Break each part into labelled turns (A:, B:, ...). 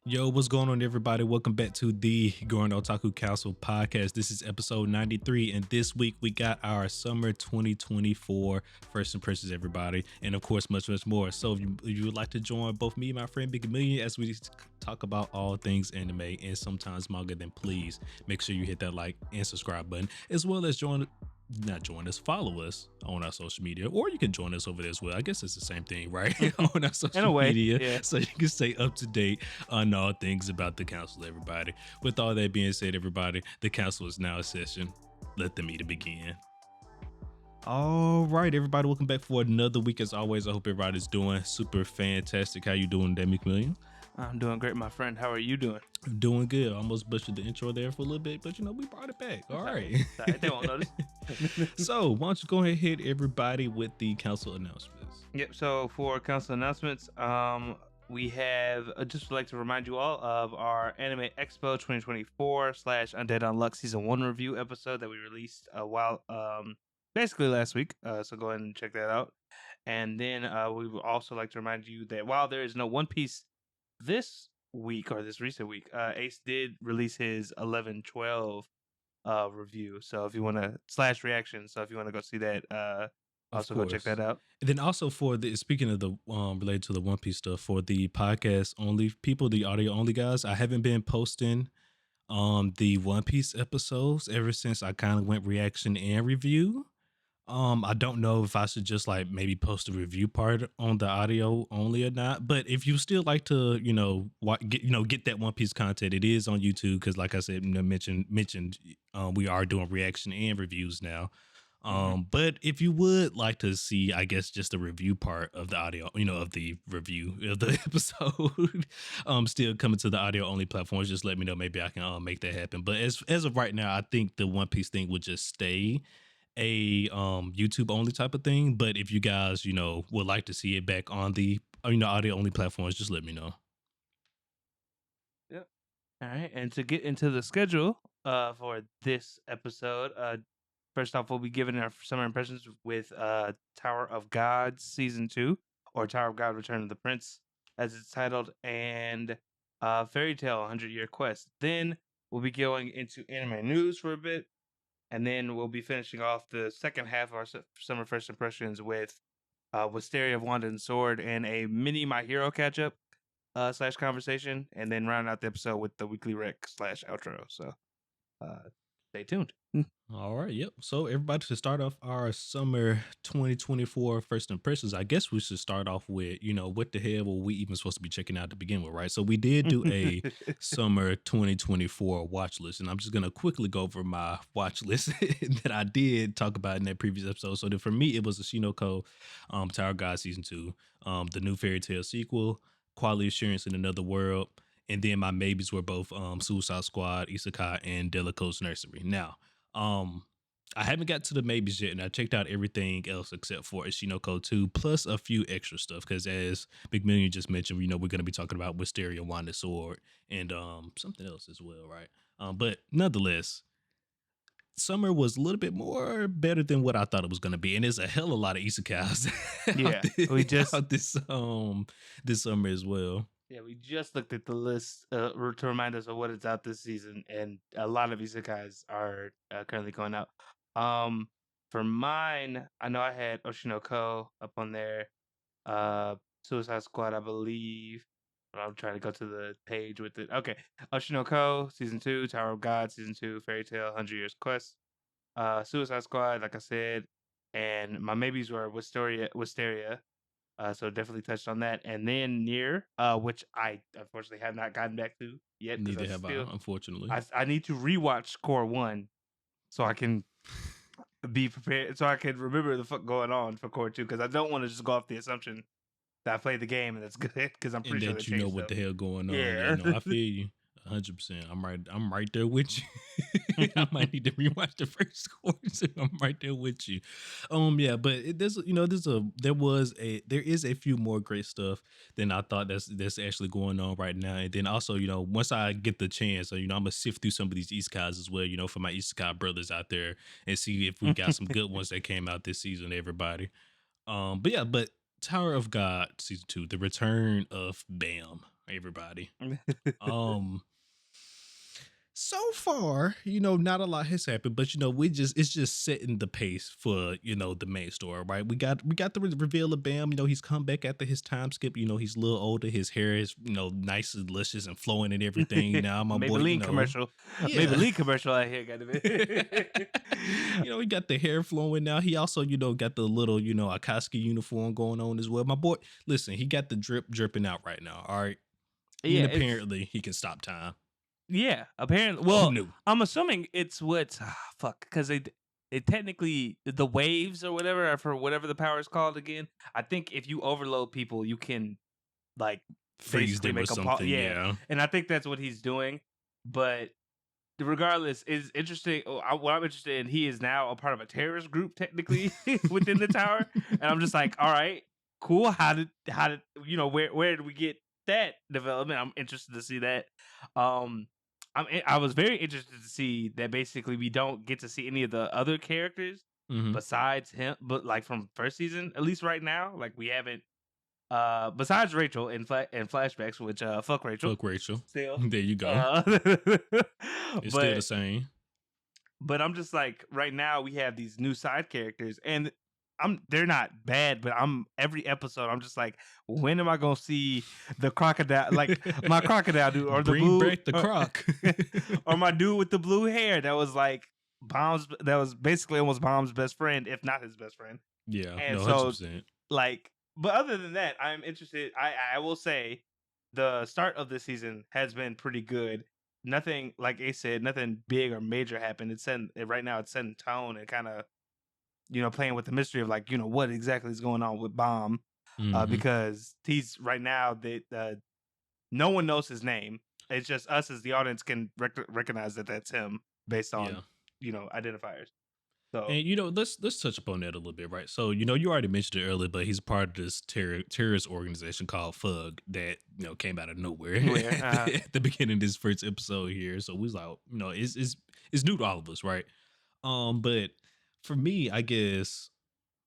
A: Yo, what's going on, everybody? Welcome back to the Gurren Otaku Council podcast. This is episode 93, and this week we got our summer 2024 first impressions, everybody, and of course, much more. So, if you would like to join both me and my friend McMillian as we talk about all things anime and sometimes manga, then please make sure you hit that like and subscribe button, as well as follow us on our social media, or you can join us over there as well. I guess it's the same thing, right? On our social media, yeah. So you can stay up to date on all things about the council, everybody. With all that being said, everybody, the council is now in session. Let the meeting begin. All right, everybody, welcome back for another week. As always, I hope everybody's doing super fantastic. How you doing, McMillian?
B: I'm doing great, my friend. How are you doing?
A: I'm doing good. I almost butchered the intro there for a little bit, but we brought it back. All right.
B: They won't notice.
A: So why don't you go ahead, everybody, with the council announcements?
B: Yep. So for council announcements, we have just like to remind you all of our Anime Expo 2024 / Undead Unluck Season 1 review episode that we released basically last week. So go ahead and check that out. And then we would also like to remind you that while there is no One Piece this week or this recent week, Ace did release his 11/12 review. So if you want to / reaction, so if you want to go see that, also go check that out.
A: And then also for the speaking of the related to the One Piece stuff, for the podcast only people, the audio only guys, I haven't been posting the One Piece episodes ever since I kind of went reaction and review. I don't know if I should just like maybe post a review part on the audio only or not. But if you still like to, get that One Piece content, it is on YouTube because, like I said, mentioned, we are doing reaction and reviews now. But if you would like to see, I guess, just the review part of the audio, of the review of the episode, still coming to the audio only platforms, just let me know. Maybe I can make that happen. But as of right now, I think the One Piece thing would just stay a YouTube only type of thing. But if you guys, would like to see it back on the audio only platforms, just let me know.
B: Yep. All right. And to get into the schedule for this episode, first off, we'll be giving our summer impressions with Tower of God Season 2, or Tower of God Return of the Prince, as it's titled, and Fairy Tail 100-Year Quest. Then we'll be going into anime news for a bit, and then we'll be finishing off the second half of our summer first impressions with Wistoria of Wand and Sword and a mini My Hero catch-up / conversation, and then round out the episode with the weekly rec / outro. So stay tuned.
A: All right. Yep. So everybody, to start off our summer 2024 first impressions, I guess we should start off with, what the hell were we even supposed to be checking out to begin with, right? So we did do a summer 2024 watch list, and I'm just going to quickly go over my watch list that I did talk about in that previous episode. So for me, it was the Shinoko Tower of God Season 2, the new Fairy Tail sequel, Quality Assurance in Another World, and then my maybes were both Suicide Squad, Isekai, and Delico's Nursery. Now, I haven't got to the maybes yet, and I checked out everything else except for Shinoko 2, plus a few extra stuff, because as McMillian just mentioned, we're going to be talking about Wistoria, Wand and Sword, and something else as well, right? But nonetheless, summer was a little bit more better than what I thought it was going to be, and there's a hell of a lot of isekais out this summer as well.
B: Yeah, we just looked at the list to remind us of what is out this season, and a lot of isekais are currently going out. For mine, I know I had Oshinoko up on there, Suicide Squad, I believe. I'm trying to go to the page with it. Okay, Oshinoko Season 2, Tower of God Season 2, Fairy Tail 100 Years Quest, Suicide Squad, like I said, and my maybes were Wisteria. So definitely touched on that. And then Nier, which I unfortunately have not gotten back to yet.
A: Neither have I, unfortunately.
B: I need to rewatch Core 1 so I can be prepared, so I can remember the fuck going on for Core 2, because I don't want to just go off the assumption that I played the game and that's good, because I'm pretty sure
A: that you know what the hell going on. Yeah, I feel you. 100%. I'm right there with you. I might need to rewatch the first course. I'm right there with you. Yeah, but there is a few more great stuff than I thought that's actually going on right now. And then also, once I get the chance, I'm gonna sift through some of these isekais as well, for my isekai brothers out there, and see if we got some good ones that came out this season, everybody. But Tower of God Season 2, The Return of Bam. everybody. Um, so far, not a lot has happened, but it's just setting the pace for the main story, right? We got the reveal of Bam. He's come back after his time skip. He's a little older. His hair is nice and luscious and flowing and everything. Now my boy,
B: Maybelline commercial.
A: yeah.
B: Maybelline commercial out here, got it.
A: He got the hair flowing now. He also, got the little, Akatsuki uniform going on as well. My boy, listen, he got the drip dripping out right now. All right. And
B: Yeah, it's
A: apparently he can stop time.
B: yeah. Apparently,
A: Who
B: well,
A: knew?
B: I'm assuming it's what fuck because they technically the waves or whatever are for whatever the power is called again. I think if you overload people, you can like
A: Phase
B: basically
A: them or
B: make a
A: something.
B: yeah,
A: Yeah.
B: and I think that's what he's doing. But regardless, is interesting. What I'm interested in, he is now a part of a terrorist group technically within the tower, and I'm just like, all right, cool. How did where did we get that development? I'm interested to see that. Um, I was very interested to see that basically we don't get to see any of the other characters
A: Hmm.
B: besides him, but like from first season, at least right now, like we haven't besides Rachel in flashbacks, which fuck Rachel
A: Fuck Rachel.
B: still.
A: There you go.
B: Uh,
A: It's still the
B: but
A: same.
B: I'm just like right now we have these new side characters and they're not bad, but I'm every episode I'm just like, when am I gonna see the crocodile, like my crocodile dude or the
A: Bring
B: blue
A: back the croc.
B: or my dude with the blue hair that was like that was basically almost Bomb's best friend, if not his best friend.
A: Yeah.
B: And
A: No,
B: so
A: 100%.
B: like, but other than that, I'm interested. I will say the start of the season has been pretty good. Nothing, like Ace said, nothing big or major happened. It's setting right now. It's setting tone and kind of playing with the mystery of like what exactly is going on with Bomb,
A: Hmm.
B: because he's right now that no one knows his name. It's just us as the audience can recognize that that's him based on
A: Yeah.
B: identifiers. So
A: And let's touch upon that a little bit, right? So you already mentioned it earlier, but he's a part of this terrorist organization called FUG that came out of nowhere
B: where
A: at the beginning of this first episode here. So we was like, it's new to all of us, right? But for me, I guess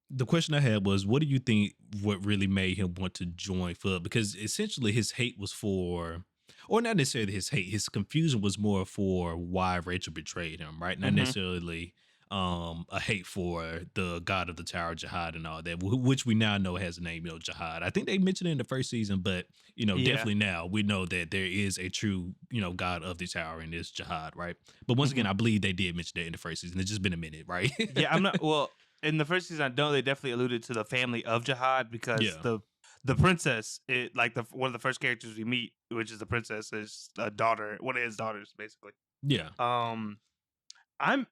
A: the question I had was, what do you think what really made him want to join FUB? Because essentially his hate was for, or not necessarily his hate, his confusion was more for why Rachel betrayed him, right? Not
B: hmm
A: necessarily a hate for the god of the tower, Jihad, and all that, which we now know has a name, Jihad. I think they mentioned it in the first season, but
B: yeah.
A: definitely now we know that there is a true, god of the tower, and it's Jihad, right? But once again, I believe they did mention that in the first season. It's just been a minute, right?
B: Yeah, I'm not well. In the first season, I know they definitely alluded to the family of Jihad because
A: Yeah.
B: the princess, like one of the first characters we meet, which is the princess, is a daughter, one of his daughters, basically.
A: Yeah.
B: Um, I'm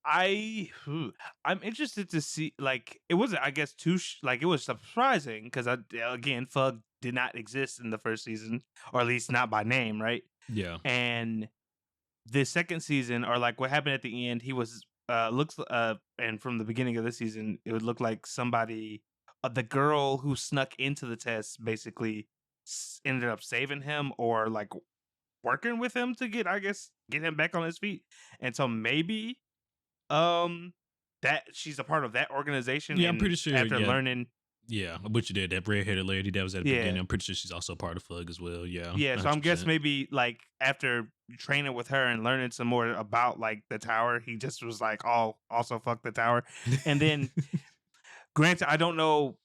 B: I'm interested to see, like, it wasn't, I guess, like it was surprising because again, Fug did not exist in the first season, or at least not by name, right?
A: Yeah.
B: And the second season, or like what happened at the end, he was looks and from the beginning of this season it would look like somebody, the girl who snuck into the test basically ended up saving him or like working with him to get him back on his feet. And so maybe um that she's a part of that organization,
A: Yeah, I'm
B: and
A: pretty sure.
B: after
A: Yeah,
B: learning
A: yeah. I bet you did. That red-headed lady that was at the
B: yeah
A: beginning. I'm pretty sure she's also part of FUG as well. Yeah,
B: yeah, so I'm guess
A: 100%.
B: maybe like after training with her and learning some more about like the tower, he just was like, "Oh, also fuck the tower." And then, granted, I don't know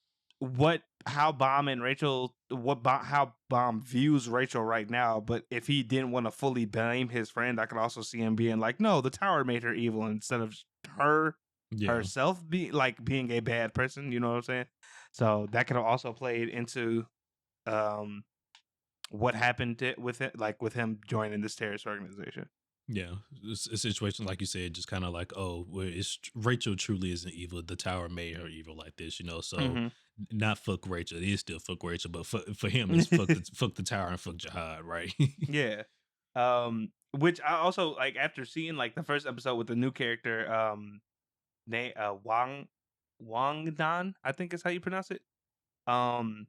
B: how Bomb and Rachel, how Bomb views Rachel right now, but if he didn't want to fully blame his friend, I could also see him being like, "No, the tower made her evil," instead of her
A: Yeah,
B: herself being a bad person. You know what I'm saying? So that could have also played into um what happened with it, like with him joining this terrorist organization.
A: yeah. It's a situation like you said, just kind of like, oh, where Rachel truly isn't evil. The tower made her evil like this, So
B: hmm
A: not fuck Rachel. It is still fuck Rachel, but for him, it's fuck the tower and fuck Jihad, right?
B: Yeah. Which I also like after seeing like the first episode with the new character, Wang Dan, I think is how you pronounce it. Um,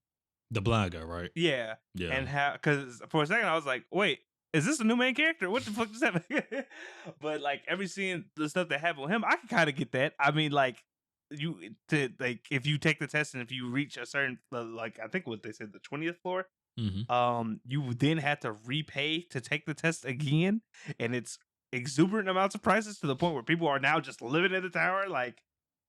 A: The blind guy, right?
B: yeah,
A: Yeah,
B: and how, because for a second I was like, wait, is this a new main character? What the fuck does that mean? But like every scene, the stuff that happened with him, I can kind of get that. I mean, like if you take the test and if you reach a certain like I think what they said, the 20th floor,
A: Mhm.
B: You then had to repay to take the test again, and it's exuberant amounts of prices to the point where people are now just living in the tower. Like,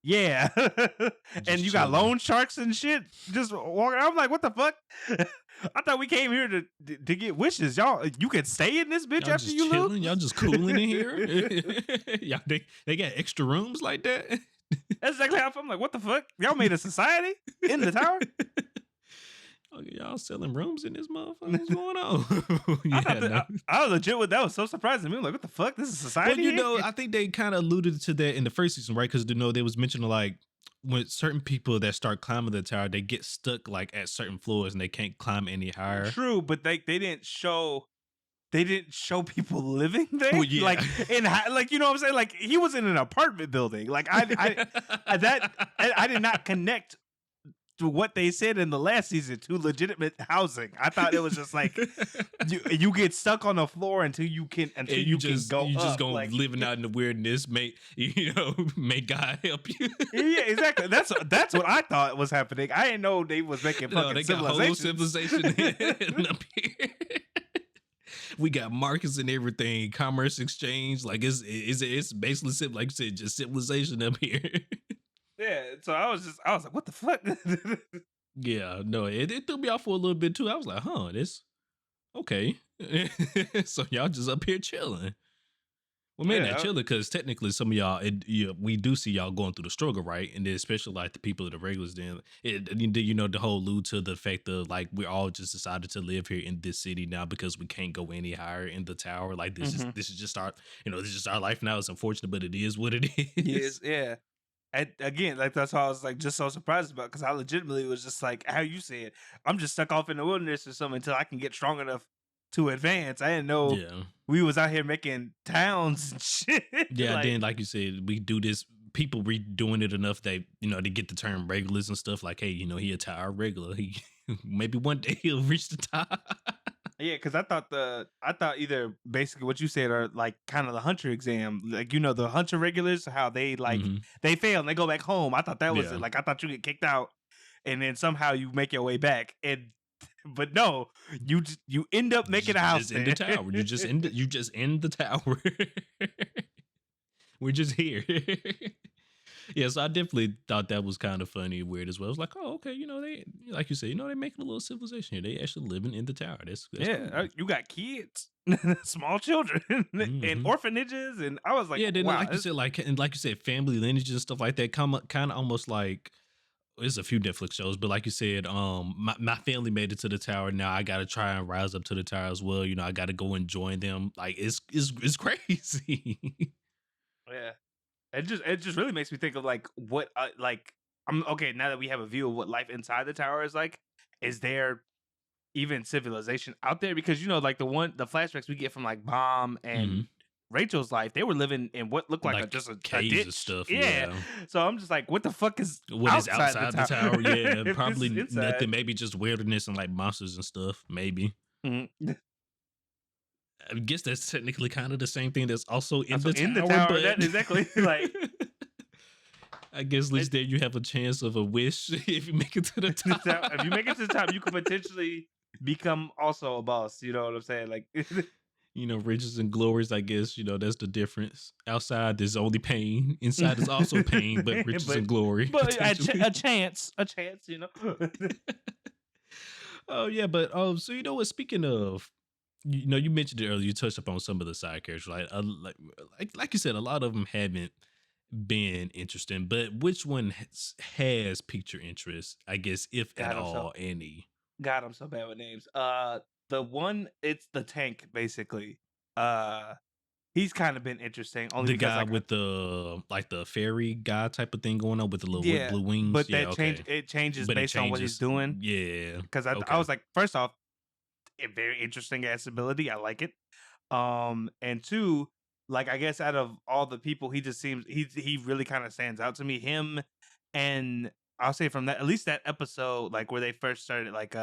B: yeah, and
A: Just
B: you got
A: chilling.
B: loan sharks and shit just walking. I'm like, what the fuck? I thought we came here to get wishes. Y'all, you can stay in this bitch
A: Y'all
B: after
A: just
B: you
A: chilling. Y'all
B: lose.
A: just cooling in here. Yeah, they got extra rooms like that.
B: That's exactly how I feel. I'm like, what the fuck? Y'all made a society in the tower?
A: Okay, y'all selling rooms in this motherfucker? What's going on?
B: I thought
A: Yeah,
B: that
A: no.
B: I was legit. That was so surprising to me. I'm like, what the fuck? This is
A: Well,
B: society here?
A: I think they kind of alluded to that in the first season, right? Because they was mentioning like when certain people that start climbing the tower, they get stuck like at certain floors and they can't climb any higher.
B: True, but they didn't show people living there.
A: Well, yeah.
B: Like like you know what I'm saying. Like he was in an apartment building. Like I did not connect to what they said in the last season to legitimate housing. I thought it was just like you get stuck on the floor until you can
A: And
B: you can go
A: you just
B: up.
A: gonna
B: Like
A: living out in the weirdness, may God help you.
B: yeah, exactly. That's what I thought was happening. I didn't know they was making
A: No,
B: fucking
A: they got whole
B: civilizations.
A: civilization up here. We got markets and everything, commerce exchange. Like it's basically like you said, just civilization up here.
B: Yeah, so I was like, what the fuck?
A: Yeah, no, it threw me off for a little bit too. I was like, huh, this okay. So y'all just up here chilling. Well, maybe not
B: Yeah,
A: chilling because technically some of y'all, we do see y'all going through the struggle, right? And then especially like the people of the regulars, then the whole allude to the fact of like we all just decided to live here in this city now because we can't go any higher in the tower. Like this is just our this is just our life now. It's unfortunate, but it is what it is.
B: yes, yeah. And again, like that's why I was like just so surprised about because I legitimately was just like how you said, I'm just stuck off in the wilderness or something until I can get strong enough to advance. I didn't know
A: Yeah.
B: we was out here making towns and shit.
A: Yeah,
B: Like
A: then like you said, we do this. People redoing it enough that they get the term regulars and stuff. Like, hey, he a tower regular. He maybe one day he'll reach the top.
B: yeah, because I thought either basically what you said are like kind of the hunter exam, like the hunter regulars, how they like
A: Hmm.
B: they fail and they go back home. I thought that was it.
A: Yeah,
B: Like I thought you get kicked out and then somehow you make your way back, and but no, you end up making a house
A: just in the
B: there.
A: tower. You just in the tower. We're just here. Yeah, so I definitely thought that was kind of funny and weird as well. I was like, oh, okay, they like you said, they making a little civilization here. They actually living in the tower. That's
B: Yeah,
A: cool.
B: you got kids, small children, and
A: Hmm.
B: orphanages, and I was like,
A: Yeah, then
B: wow,
A: like you said, family lineage and stuff like that. Kind of almost like there's a few Netflix shows, but like you said, my family made it to the tower. Now I got to try and rise up to the tower as well. I got to go and join them. Like it's crazy.
B: yeah. It just really makes me think of like what like I'm okay now that we have a view of what life inside the tower is like. Is there even civilization out there? Because like the flashbacks we get from like Bomb
A: Hmm.
B: and Rachel's life, they were living in what looked like
A: Like
B: a
A: caves and
B: ditch.
A: stuff.
B: Yeah.
A: Yeah.
B: So I'm just like, what the fuck is
A: What is
B: outside the
A: outside the
B: tower?
A: tower? Yeah,
B: If this is
A: probably
B: inside.
A: nothing. Maybe just wilderness and like monsters and stuff. Maybe.
B: Mhm.
A: I guess that's technically kind of the same thing that's also in
B: So
A: the
B: in the
A: tower,
B: tower,
A: but
B: that exactly like
A: I guess at least there you have a chance of a wish if you make it to the top.
B: if you make it to the top, you could potentially become also a boss. You know what I'm saying? Like,
A: Riches and glories, I guess, that's the difference. Outside, there's only pain. Inside is also pain, but riches
B: but
A: and glory,
B: but
A: potentially.
B: a chance,
A: Oh, yeah, but so what? Speaking of, you mentioned it earlier. You touched upon some of the side characters, right? Like you said, a lot of them haven't been interesting, but which one has piqued your interest? I guess, if at
B: God,
A: all, any.
B: I'm so bad with names. The one, it's the tank basically. Uh, he's kind of been interesting only
A: The
B: because
A: guy
B: like
A: with the fairy guy type of thing going on with the little
B: yeah,
A: blue wings.
B: but
A: Yeah, okay.
B: it changes
A: But it
B: based on what he's
A: changes.
B: doing.
A: Yeah.
B: Because I
A: Okay.
B: was like, first off, a very interesting ass ability. I like it. And two, like I guess out of all the people, he just seems he really kind of stands out to me. Him and I'll say from that at least that episode, like where they first started like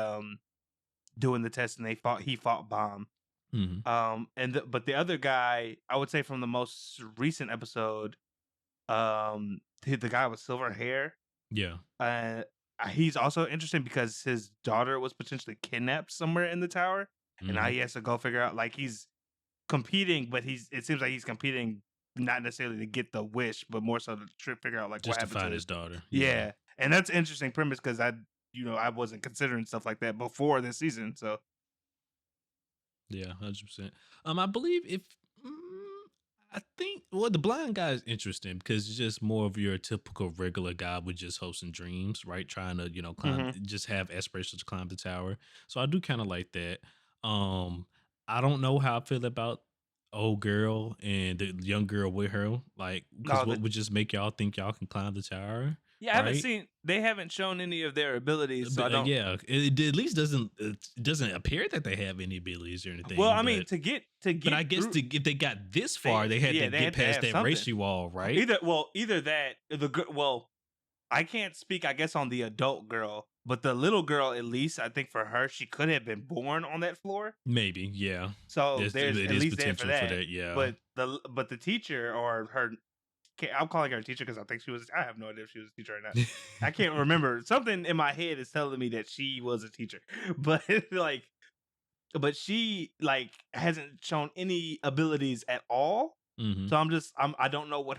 B: doing the test and he fought Bomb.
A: Hmm.
B: But the other guy, I would say from the most recent episode, the guy with silver hair.
A: Yeah.
B: Uh, he's also interesting because his daughter was potentially kidnapped somewhere in the tower, and now
A: Mhm.
B: he has to go figure out like he's competing, but it seems like he's competing not necessarily to get the wish, but more so to figure out like what
A: Just to
B: happened to
A: find
B: his
A: his daughter. Yeah.
B: yeah, and that's an interesting premise because I wasn't considering stuff like that before this season, so
A: Yeah, 100%. I believe if mm, I think well, the blind guy is interesting because it's just more of your typical regular guy with just hopes and dreams, right? Trying to climb,
B: mhm.
A: just have aspirations to climb the tower. So I do kind of like that. Um, I don't know how I feel about old girl and the young girl with her, like because
B: No,
A: what would just make y'all think y'all can climb the tower,
B: yeah, I haven't
A: right?
B: seen they haven't shown any of their abilities, so I
A: But,
B: don't.
A: yeah, it at least doesn't appear that they have any abilities or
B: Well,
A: anything,
B: I mean,
A: but
B: to
A: but I
B: get
A: guess
B: through,
A: if they got this far,
B: they
A: they had to
B: yeah, they
A: get
B: had to
A: past
B: have
A: that
B: something.
A: racial wall, right?
B: Either that well, I can't speak, I guess, on the adult girl, but the little girl, at least I think for her, she could have been born on that floor.
A: Maybe, yeah.
B: So
A: There's
B: there's
A: it
B: at
A: is
B: least there for
A: potential for
B: that.
A: that, yeah.
B: But the teacher or her, I'm calling her a teacher because I think she was. I have no idea if she was a teacher or not. I can't remember. Something in my head is telling me that she was a teacher, but like, but she like hasn't shown any abilities at all.
A: Mhm.
B: So I don't know what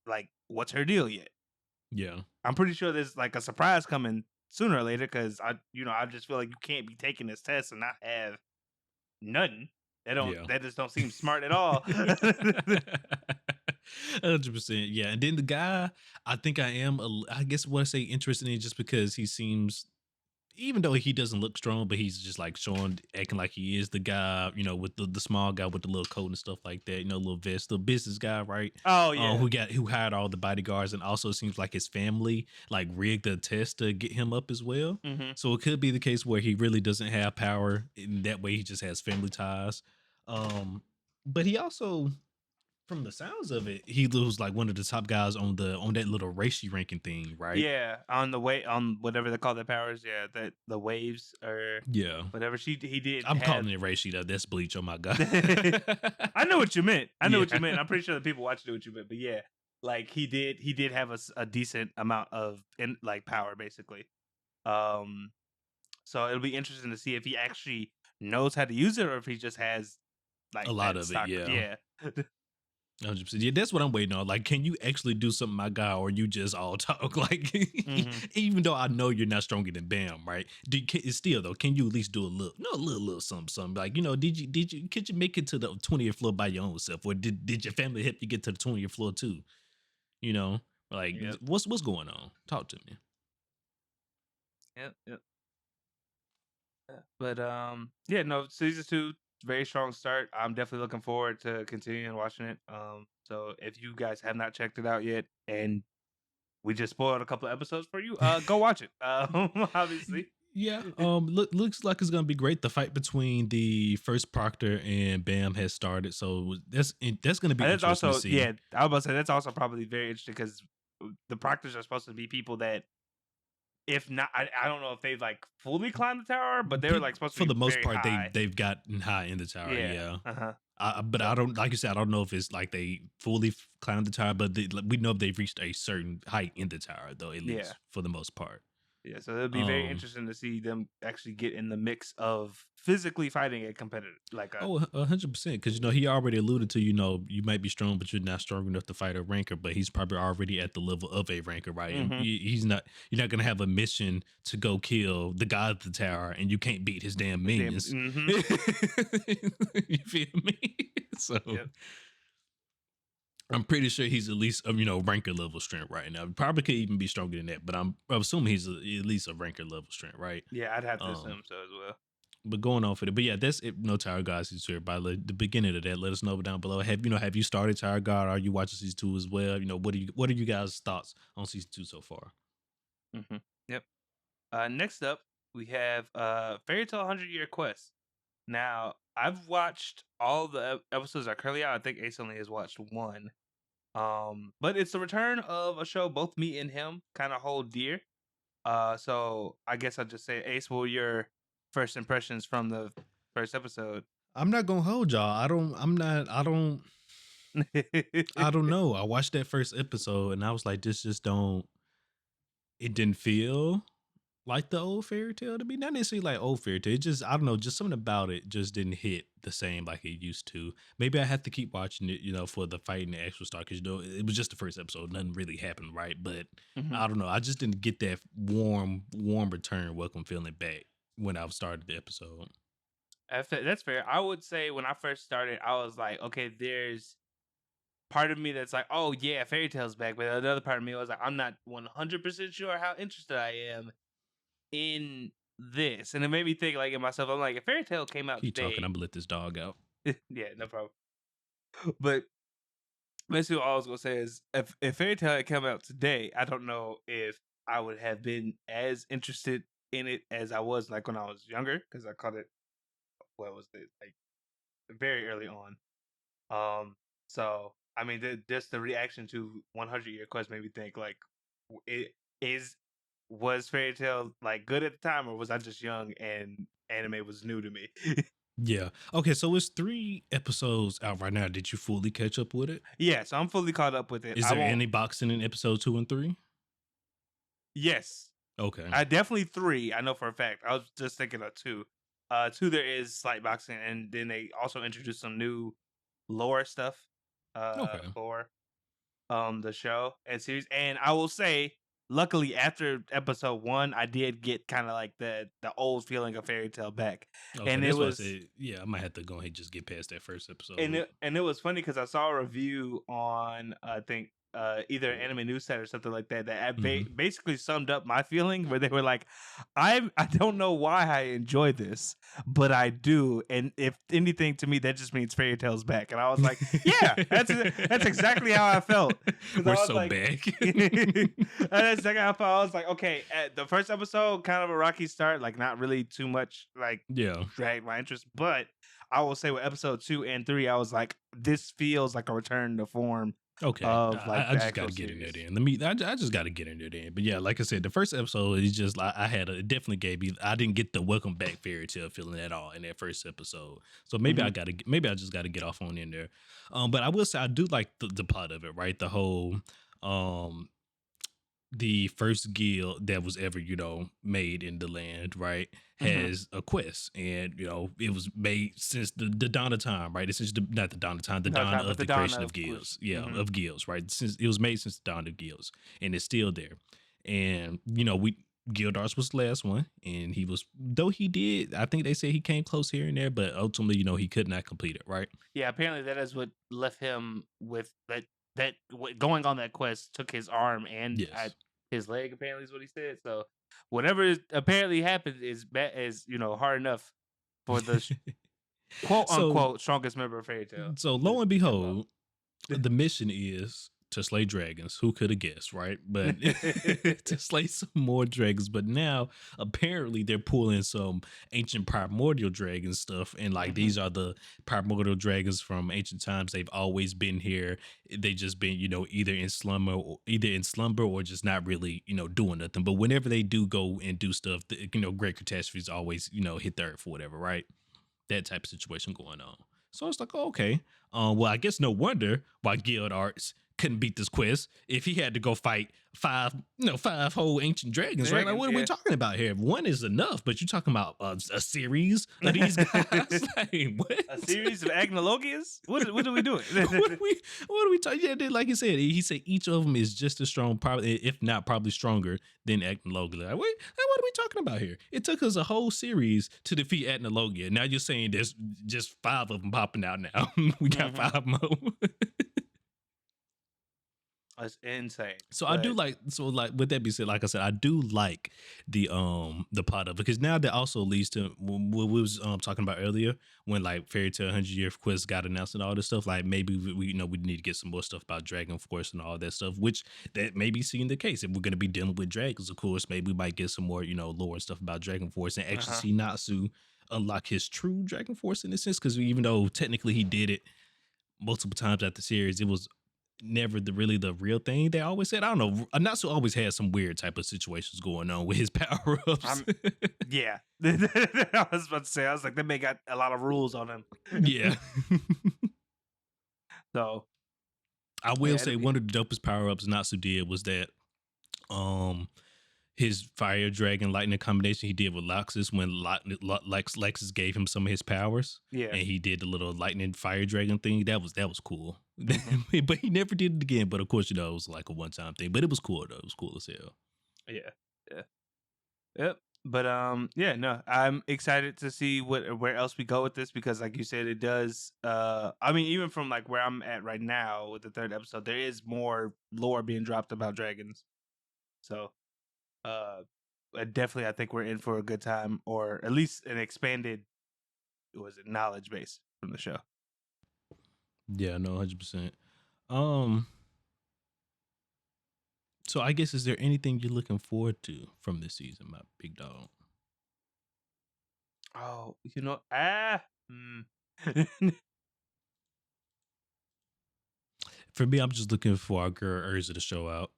B: like what's her deal yet.
A: Yeah,
B: I'm pretty sure there's like a surprise coming sooner or later because I just feel like you can't be taking this test and not have nothing.
A: yeah.
B: That just don't seem smart at all.
A: 100%, yeah, and then the guy, I think I guess what I say interested in just because he seems even though he doesn't look strong, but he's just like showing, acting like he is the guy, with the small guy with the little coat and stuff like that, little vest, the business guy, right?
B: Oh yeah.
A: Who hired all the bodyguards, and also seems like his family like rigged a test to get him up as well.
B: Hmm.
A: So it could be the case where he really doesn't have power, in that way he just has family ties. Um, but he also, from the sounds of it, he was like one of the top guys on that little racy ranking thing, right?
B: Yeah, on the way on whatever they call their powers. Yeah, that the waves or
A: Yeah.
B: whatever he did
A: I'm
B: have.
A: calling it racy though. That's bleach. Oh my god.
B: I know what you meant. I know what you
A: Yeah.
B: meant. I'm pretty sure the people watching knew what you meant. But yeah, like he did have a decent amount of like power basically. Um, so it'll be interesting to see if he actually knows how to use it or if he just has
A: A
B: like
A: lot
B: that
A: of it,
B: stock.
A: yeah.
B: Yeah.
A: 100%. Yeah, that's what I'm waiting on. Like, can you actually do something, my guy, or you just all talk? Like,
B: Hmm.
A: even though I know you're not stronger than Bam, right? It's still though, can you at least do a little, no, a little something, something? Like, could you make it to the 20th floor by your own self, or did your family help you get to the 20th floor too? You know, like,
B: Yep.
A: what's going on? Talk to me.
B: Yep. Yep. But yeah, no, season two, very strong start. I'm definitely looking forward to continuing watching it. So if you guys have not checked it out yet, and we just spoiled a couple of episodes for you, go watch it. Obviously.
A: Yeah, looks like it's gonna be great. The fight between the first Proctor and Bam has started, so that's gonna be
B: And that's
A: interesting to
B: also
A: see.
B: yeah, I was about to say that's also probably very interesting because the proctors are supposed to be people that if not, I don't know if they've like fully climbed the tower, but they were like supposed to
A: For
B: be
A: the most
B: very
A: part,
B: high.
A: they've gotten high in the tower.
B: Yeah.
A: Yeah,
B: Uh huh.
A: but
B: So
A: I don't, like you said, I don't know if it's like they fully climbed the tower, but like, we know they've reached a certain height in the tower, though, at
B: yeah.
A: least for the most part.
B: Yeah, so it'll be very
A: Um,
B: interesting to see them actually get in the mix of physically fighting a competitor, like a
A: 100%, because he already alluded to, you might be strong, but you're not strong enough to fight a ranker. But he's probably already at the level of a ranker, right? And
B: hmm
A: he's not. You're not gonna have a mission to go kill the god of the tower, and you can't beat his damn
B: his damn.
A: minions.
B: Hmm.
A: You feel me? So
B: Yep.
A: I'm pretty sure he's at least ranker level strength right now. Probably could even be stronger than that, but I'm assuming he's at least a ranker level strength, right?
B: Yeah, I'd have to
A: Um,
B: assume so as well.
A: but going off of it, but yeah, that's it. No Tower God season two. Everybody, the beginning of that. Let us know down below. Have you started Tower God? Are you watching season two as well? What are you guys' thoughts on season two so far?
B: Hmm. Yep. Next up, we have Fairy Tale 100 Year Quest. Now, I've watched all the episodes that are currently out. I think Ace only has watched one. But it's the return of a show both me and him kind of hold dear. So I guess I'll just say, Ace, what were your first impressions from the first episode?
A: I'm not gonna hold y'all. I don't. I'm not. I don't. I don't know. I watched that first episode and I was like, this just don't. it didn't feel like the old fairy tale to me. Not necessarily like old fairy tale. It just I don't know, just something about it just didn't hit the same like it used to. Maybe I have to keep watching it, for the fight and the actual start because it was just the first episode. Nothing really happened, right? But
B: Mhm.
A: I don't know. I just didn't get that warm return, welcome feeling back when I started the episode.
B: That's fair. I would say when I first started, I was like, okay, there's part of me that's like, oh yeah, fairy tale's back, but another part of me was like, I'm not 100% sure how interested I am in this, and it made me think like in myself. I'm like, if fairy tale came out
A: Keep talking.
B: today,
A: I'm gonna let this dog out.
B: yeah, no problem. But basically, all I was gonna say is, if fairy tale had come out today, I don't know if I would have been as interested in it as I was like when I was younger, because I caught it. What was it like very early on? So I mean, just the reaction to 100-Year Quest made me think like, it is was fairy tale like good at the time, or was I just young and anime was new to me?
A: Yeah. Okay. So it's 3 episodes out right now. Did you fully catch up with it?
B: Yeah, so I'm fully caught up with it.
A: Is
B: I
A: there
B: won't.
A: any boxing in episode 2 and 3?
B: Yes,
A: Okay.
B: I definitely three. I know for a fact. I was just thinking of two. Two there is slight boxing, and then they also introduced some new lore stuff.
A: Okay.
B: For the show and series. And I will say, luckily after episode one, I did get kind of like the old feeling of fairy tale back.
A: Okay.
B: And it
A: That's why I
B: was
A: said, yeah, I might have to go ahead and just get past that first episode.
B: and it was funny because I saw a review on I think either an anime news site or something like that that
A: Hmm.
B: basically summed up my feeling where they were like, I don't know why I enjoy this, but I do, and if anything to me that just means fairy tale's back. And I was like, yeah, that's exactly how I felt, because
A: We're
B: I was
A: so
B: like.
A: back.
B: That's exactly how I felt. I was like, okay, at the first episode, kind of a rocky start, like not really too much, like
A: Yeah.
B: dragged my interest. But I will say with episode 2 and 3, I was like, this feels like a return to form
A: Okay.
B: of like
A: I
B: the
A: just got
B: actual
A: to get in there
B: series.
A: then. Let me, I just got to get in there then. But yeah, like I said, the first episode is just like, it definitely gave me, I didn't get the welcome back fairy tale feeling at all in that first episode. So
B: Hmm.
A: maybe I just got to get off on in there. But I will say, I do like the plot of it, right? The whole, um, the first guild that was ever, made in the land, right,
B: Hmm.
A: has a quest. And, it was made since the dawn of time, right? It's since not the dawn of time, the
B: Not
A: dawn
B: time, but
A: of
B: the
A: the
B: dawn
A: creation
B: of
A: of
B: course.
A: guilds. Yeah,
B: Hmm.
A: of guilds, right? Since it was made since the dawn of guilds, and it's still there. And, we Gildars was the last one, and he was though he did, I think they said he came close here and there, but ultimately, he could not complete it, right?
B: Yeah, apparently that is what left him with that. Going on that quest took his arm and
A: Yes.
B: his leg. Apparently, is what he said. So whatever apparently happened is hard enough for the quote
A: So
B: unquote strongest member of Fairy Tail
A: so lo
B: to
A: and
B: step up.
A: behold, the mission is to slay dragons. Who could have guessed, right? But to slay some more dragons. But now apparently they're pulling some ancient primordial dragon stuff, and like
B: Hmm.
A: these are the primordial dragons from ancient times. They've always been here. They just been, either in slumber or just not really, doing nothing. But whenever they do go and do stuff, great catastrophes always, hit the earth or whatever, right? That type of situation going on. So it's like, oh, okay. Well, I guess no wonder why Guild Arts couldn't beat this quest if he had to go fight five whole ancient dragons, right? Like,
B: Dragons,
A: what are we
B: yeah.
A: talking about here? One is enough, but you're talking about a series of these guys. Like, what?
B: A series of agnologias? What are we doing?
A: What are we talking? Yeah, like he said each of them is just as strong, probably if not probably stronger than Ethnologia. Like, what are we talking about here? It took us a whole series to defeat Ethnologia. Now you're saying there's just 5 of them popping out now. We got
B: Hmm.
A: 5 more.
B: That's insane.
A: So I do
B: But
A: like, with that being said, like I said, I do like the plot of it, because now that also leads to what we was talking about earlier, when like Fairy Tale 100-Year Quest got announced and all this stuff. Like maybe we need to get some more stuff about Dragon Force and all that stuff, which that may be seeing the case. If we're gonna be dealing with dragons, of course, maybe we might get some more lore and stuff about Dragon Force, and actually
B: uh-huh.
A: see Natsu unlock his true Dragon Force in a sense, because even though technically he did it multiple times at the series, it was never really the real thing. They always said, I don't know, Anatsu always had some weird type of situations going on with his power ups.
B: I'm yeah. I was about to say, I was like, they may got a lot of rules on him.
A: Yeah.
B: So
A: I will
B: yeah,
A: say
B: it'll be
A: one of the dopest power ups Natsu did was that um his fire dragon lightning combination he did with Loxus when Lexus gave him some of his powers,
B: Yeah.
A: and he did the little lightning fire dragon thing. That was cool.
B: Hmm.
A: But he never did it again. But of course, it was like a one time thing. But it was cool though. It was cool as hell.
B: Yeah. Yeah. Yep. But yeah, no, I'm excited to see where else we go with this because like you said, it does I mean, even from like where I'm at right now with the third episode, there is more lore being dropped about dragons. So definitely I think we're in for a good time, or at least an expanded knowledge base from the show.
A: Yeah, no, 100%. Um, so I guess is there anything you're looking forward to from this season, my big dog?
B: Oh, mm.
A: For me, I'm just looking for our girl Urza to show out.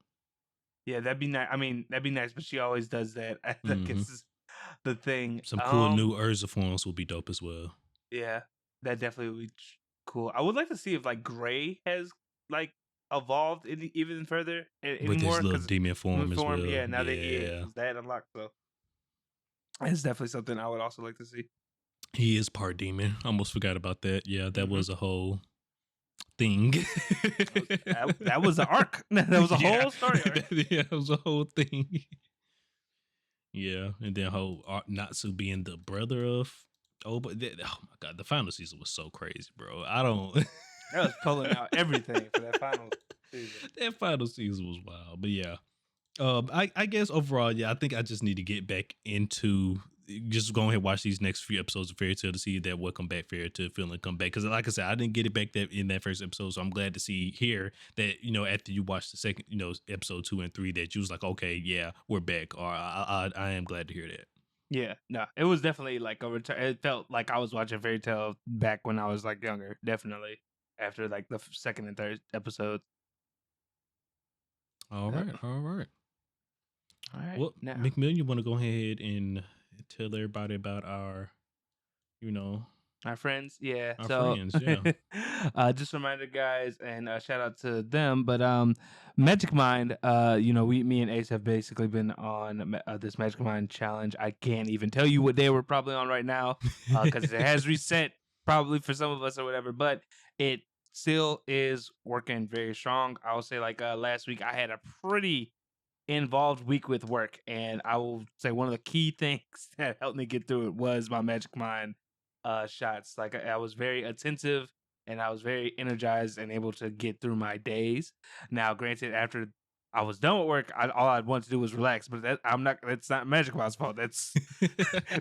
B: Yeah, that'd be nice. I mean, that'd be nice, but she always does that. I think
A: Hmm.
B: it's the thing.
A: Some cool new Urza forms will be dope as well.
B: Yeah, that definitely would be cool. I would like to see if like Gray has like evolved even further
A: With his
B: anymore
A: little
B: because
A: demon form as
B: form.
A: well.
B: Yeah, now that
A: Yeah.
B: he's that unlocked, so it's definitely something I would also like to see.
A: He is part demon. Almost forgot about that. Yeah, that
B: Hmm.
A: was a whole thing.
B: That was the arc. That was a
A: Yeah.
B: whole story arc.
A: Yeah, it was a whole thing. Yeah, and then whole Natsu being the brother of oh my god, the final season was so crazy, bro. I don't
B: That was pulling out everything for that final season.
A: that final season was wild, but yeah. I guess overall, yeah, I think I just need to get back into just go ahead and watch these next few episodes of Fairy Tail to see that Welcome Back Fairy Tail feeling come back. Because like I said, I didn't get it back that in that first episode, so I'm glad to see here that after you watch the second episode 2 and 3 that you was like, okay, yeah, we're back. Or I am glad to hear that.
B: Yeah, no, it was definitely like a return. It felt like I was watching Fairy Tail back when I was like younger. Definitely after like the second and third episodes.
A: All
B: Yep.
A: right, all right.
B: All right,
A: Well,
B: now
A: McMillian, you want to go ahead and tell everybody about our,
B: our friends, yeah.
A: our
B: So,
A: friends, yeah.
B: just a reminder, guys, and shout out to them. But Magic Mind, me and Ace have basically been on this Magic Mind challenge. I can't even tell you what day we're probably on right now, because it has reset probably for some of us or whatever. But it still is working very strong. I will say, like last week, I had a pretty involved week with work, and I will say one of the key things that helped me get through it was my Magic Mind shots. Like I was very attentive and I was very energized and able to get through my days. Now, granted, after I was done with work, all I'd want to do was relax. But that's not Magic Mind's fault. That's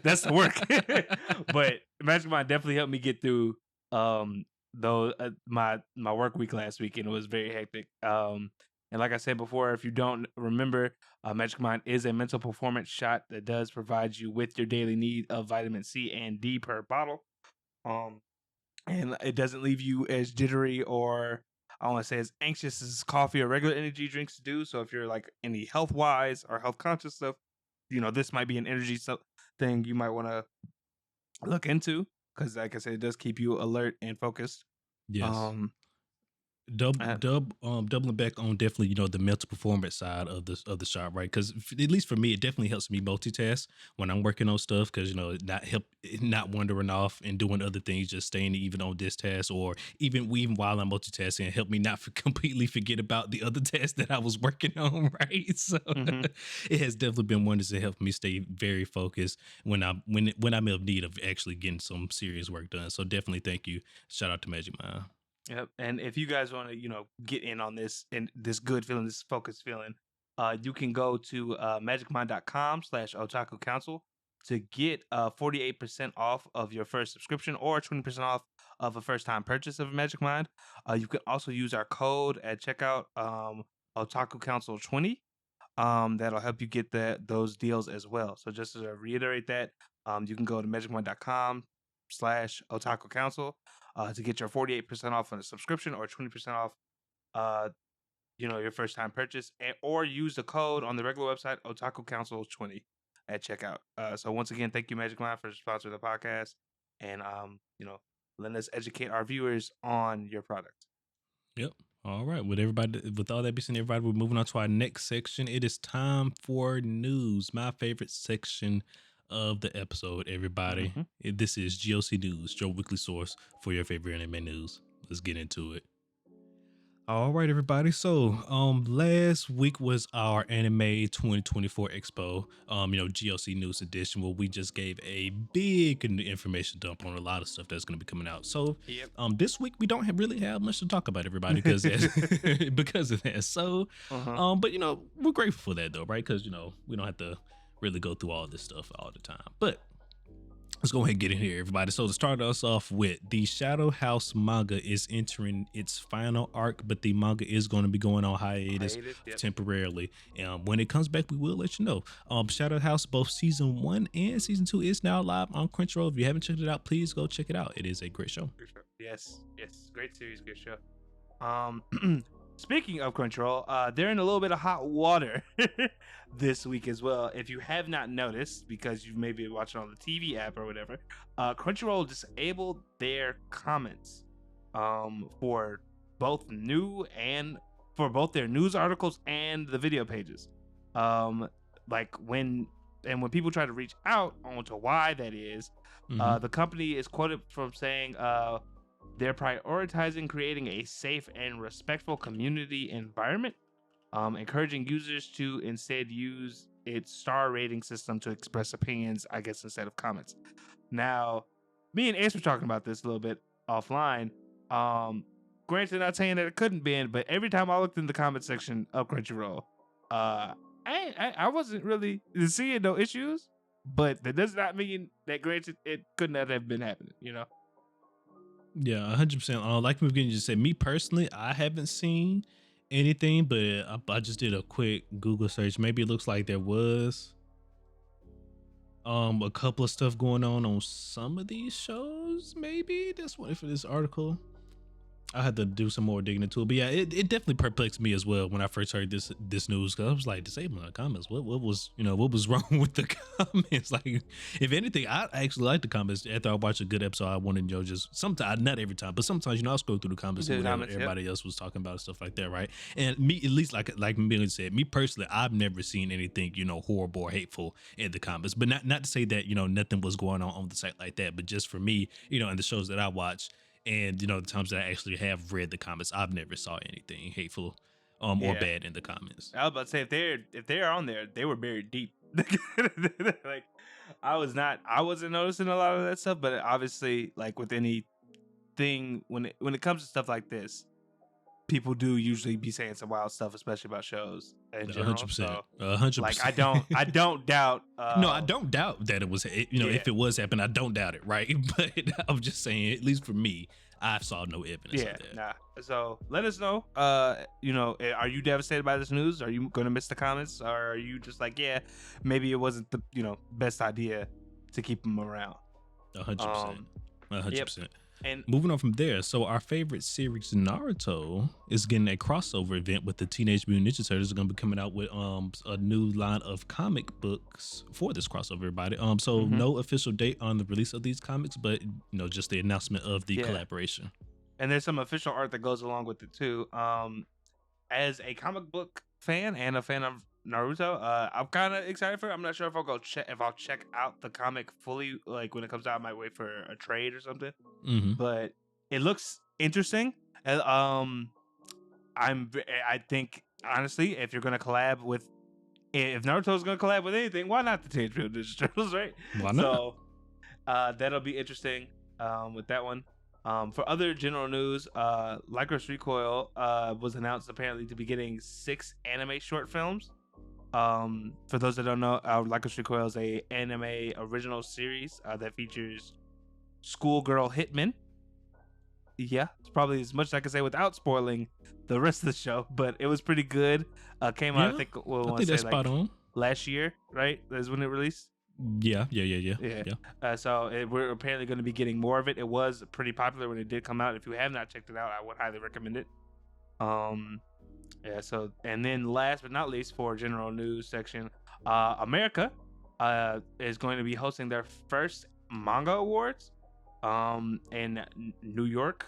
B: that's the work. But Magic Mind definitely helped me get through though my work week last week, and it was very hectic. And like I said before, if you don't remember, Magic Mind is a mental performance shot that does provide you with your daily need of vitamin C and D per bottle. Um, and it doesn't leave you as jittery or I want to say as anxious as coffee or regular energy drinks do. So if you're like any health wise or health conscious stuff, this might be an energy thing you might want to look into because, like I said, it does keep you alert and focused.
A: Yes.
B: Um, uh,
A: Doubling back on definitely the mental performance side of the shop, right? Because at least for me, it definitely helps me multitask when I'm working on stuff because not wandering off and doing other things, just staying even on this task or even while I'm multitasking, help me not completely forget about the other tasks that I was working on, right? So
B: mhm.
A: it has definitely been wonders to help me stay very focused when I'm in need of actually getting some serious work done. So definitely thank you. Shout out to Magic Mind.
B: Yep. And if you guys want to, get in on this and this good feeling, this focused feeling, you can go to magicmind.com/otaku council to get 48% off of your first subscription or 20% off of a first time purchase of Magic Mind. You can also use our code at checkout, Otaku Council 20. That'll help you get those deals as well. So just to reiterate that, you can go to magicmind.com/otaku council to get your 48% off on a subscription or 20% off uh your first time purchase, or use the code on the regular website Otaku Council 20 at checkout. So once again, thank you Magic Mind for sponsoring the podcast and letting us educate our viewers on your product.
A: Yep. All right, with all that being said, everybody, we're moving on to our next section. It is time for news, my favorite section of the episode. Everybody,
B: Hmm.
A: this is GOC News, your weekly source for your favorite anime news. Let's get into it. All right, everybody. So, last week was our Anime 2024 Expo, GLC News Edition, where we just gave a big information dump on a lot of stuff that's going to be coming out. So,
B: Yep.
A: this week we don't really have much to talk about, everybody, because because of that. So,
B: Uh-huh.
A: but we're grateful for that though, right? Because we don't have to really go through all this stuff all the time, but. Let's go ahead and get in here, everybody. So to start us off with, the Shadow House manga is entering its final arc, but the manga is going to be going on hiatus
B: Yep.
A: temporarily. When it comes back, we will let you know. Shadow House, both season 1 and season 2 is now live on Crunchyroll. If you haven't checked it out, please go check it out. It is a great show.
B: Yes. Great series, good show. Speaking of Crunchyroll, they're in a little bit of hot water this week as well. If you have not noticed, because you've maybe been watching on the TV app or whatever, Crunchyroll disabled their comments for both both their news articles and the video pages. Like when people try to reach out onto why that is, the company is quoted from saying, they're prioritizing creating a safe and respectful community environment, encouraging users to instead use its star rating system to express opinions, I guess, instead of comments. Now, me and Ace were talking about this a little bit offline. Granted, not saying that it couldn't be, but every time I looked in the comment section of Crunchyroll, I wasn't really seeing no issues, but that does not mean that, granted, it could not have been happening,
A: Yeah, 100%. Like McMillian just said, me personally, I haven't seen anything, but I just did a quick Google search. Maybe it looks like there was a couple of stuff going on some of these shows. Maybe that's what for this article. I had to do some more digging into it, but yeah, it definitely perplexed me as well when I first heard this news, because I was like, disabling the comments. What was what was wrong with the comments? Like, if anything, I actually like the comments. After I watched a good episode, I wanted just sometimes, not every time, but sometimes I scroll through the comments and whatever everybody else was talking about and stuff like that, right? And me, at least like Millie said, me personally, I've never seen anything horrible or hateful in the comments. But not to say that nothing was going on the site like that, but just for me, in the shows that I watch. And the times that I actually have read the comments, I've never saw anything hateful or bad in the comments.
B: I was about to say, if they're on there, they were buried deep. Like, I wasn't noticing a lot of that stuff, but obviously, like with anything, when it comes to stuff like this, people do usually be saying some wild stuff, especially about shows in general.
A: 100%.
B: So,
A: 100%.
B: like, I don't doubt.
A: No, I don't doubt that it was. If it was happening, I don't doubt it, right? But I'm just saying, at least for me, I saw no evidence of that.
B: Nah. So let us know. Are you devastated by this news? Are you going to miss the comments, or are you just like, yeah, maybe it wasn't the best idea to keep them around?
A: 100%. 100%.
B: Yep. And
A: moving on from there, so our favorite series, Naruto, is getting a crossover event with the Teenage Mutant Ninja Turtles. Are going to be coming out with a new line of comic books for this crossover, everybody. So no official date on the release of these comics, but just the announcement of the collaboration.
B: And there's some official art that goes along with it too. As a comic book fan and a fan of Naruto, I'm kind of excited for it. I'm not sure if I'll check out the comic fully. Like when it comes out, I might wait for a trade or something. But it looks interesting. I think honestly, if Naruto's gonna collab with anything, why not the Teenage Mutant Ninja Turtles, right?
A: Why not?
B: So that'll be interesting with that one. For other general news, Lycos Recoil was announced apparently to be getting 6 anime short films. For those that don't know, Lycos Recoil is a anime original series that features schoolgirl hitmen. Yeah, it's probably as much as I can say without spoiling the rest of the show, but it was pretty good. Came out, I think
A: that's spot on.
B: Last year, right? That's when it released.
A: Yeah.
B: So we're apparently going to be getting more of it. It was pretty popular when it did come out. If you have not checked it out, I would highly recommend it. So, and then last but not least, for general news section, America is going to be hosting their first manga awards in New York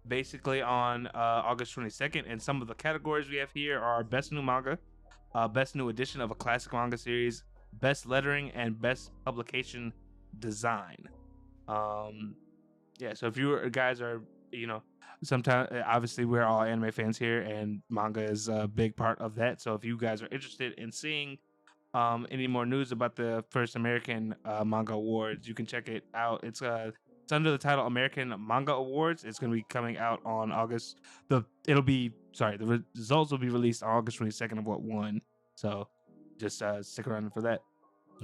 B: basically on August 22nd. And some of the categories we have here are best new manga, best new edition of a classic manga series, best lettering, and best publication design. Um, yeah, so if you guys are, sometimes obviously we're all anime fans here, and manga is a big part of that. So if you guys are interested in seeing any more news about the first American manga awards, you can check it out. It's under the title American Manga Awards. It's going to be coming out on the results will be released on August 22nd of what won. So just stick around for that.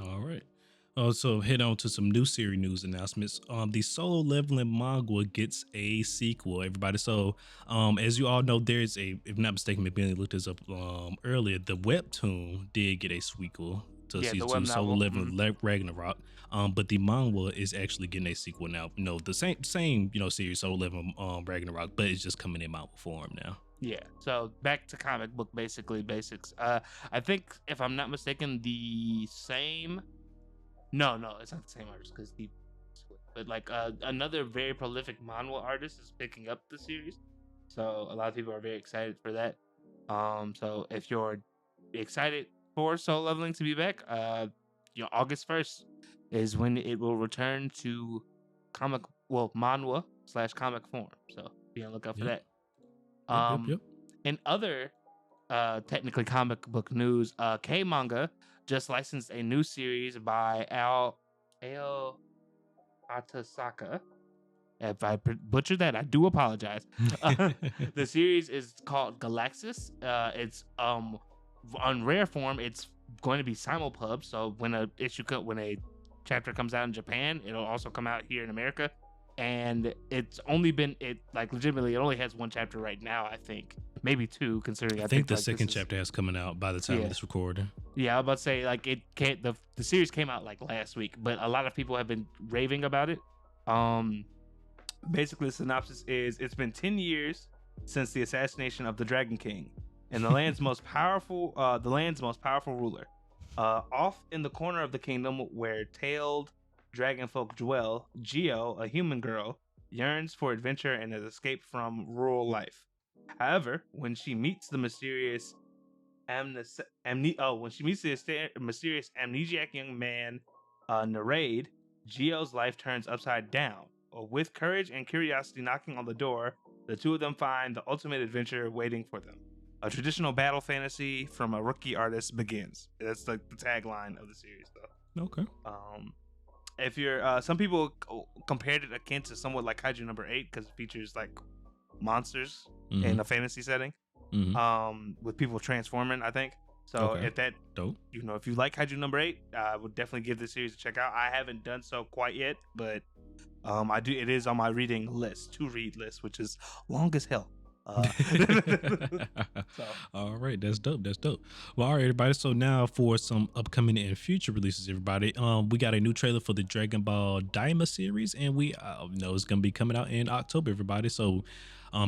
A: All right. So head on to some new series news announcements. The Solo Leveling manga gets a sequel, everybody. So, as you all know, there's if not mistaken, maybe I looked this up earlier. The webtoon did get a sequel to
B: Yeah, the
A: season
B: web
A: two, Solo
B: novel.
A: Leveling Ragnarok. But the manga is actually getting a sequel now. The same series, Solo Leveling Ragnarok, but it's just coming in manga form now.
B: Yeah, so back to comic book basics. I think if I'm not mistaken, the same. No, it's not the same artist because but like another very prolific manhwa artist is picking up the series, so a lot of people are very excited for that. So if you're excited for Soul Leveling to be back, August 1st is when it will return to manhwa / comic form. So be on the lookout for
A: Yep.
B: that.
A: Yep.
B: In other technically comic book news, K Manga just licensed a new series by Al Atasaka. If I butchered that, I do apologize. The series is called Galaxis. It's on rare form. It's going to be simulpub. So when a chapter comes out in Japan, it'll also come out here in America. And it's only been legitimately it only has one chapter right now. I think maybe two, considering
A: I think the second chapter has coming out by the time of this recording.
B: Yeah, I was about to say it can't. The series came out like last week, but a lot of people have been raving about it. Basically, the synopsis is: it's been 10 years since the assassination of the Dragon King, and the land's most powerful ruler. Off in the corner of the kingdom where tailed dragon folk dwell, Geo, a human girl, yearns for adventure and has escaped from rural life. However, when she meets the mysterious mysterious amnesiac young man, Narade, Geo's life turns upside down. With courage and curiosity knocking on the door, the two of them find the ultimate adventure waiting for them. A traditional battle fantasy from a rookie artist begins. That's like the tagline of the series, though.
A: Okay.
B: If you're, some people compared it akin to somewhat like Kaiju number 8 because it features like monsters in a fantasy setting, with people transforming, I think. So if that,
A: dope,
B: if you like Kaiju number 8, I would definitely give this series a check out. I haven't done so quite yet, but I do. It is on my reading list, to read list, which is long as hell.
A: All right, that's dope. Well, all right, everybody. So now for some upcoming and future releases, everybody. We got a new trailer for the Dragon Ball Daima series, and we know it's gonna be coming out in October, everybody. So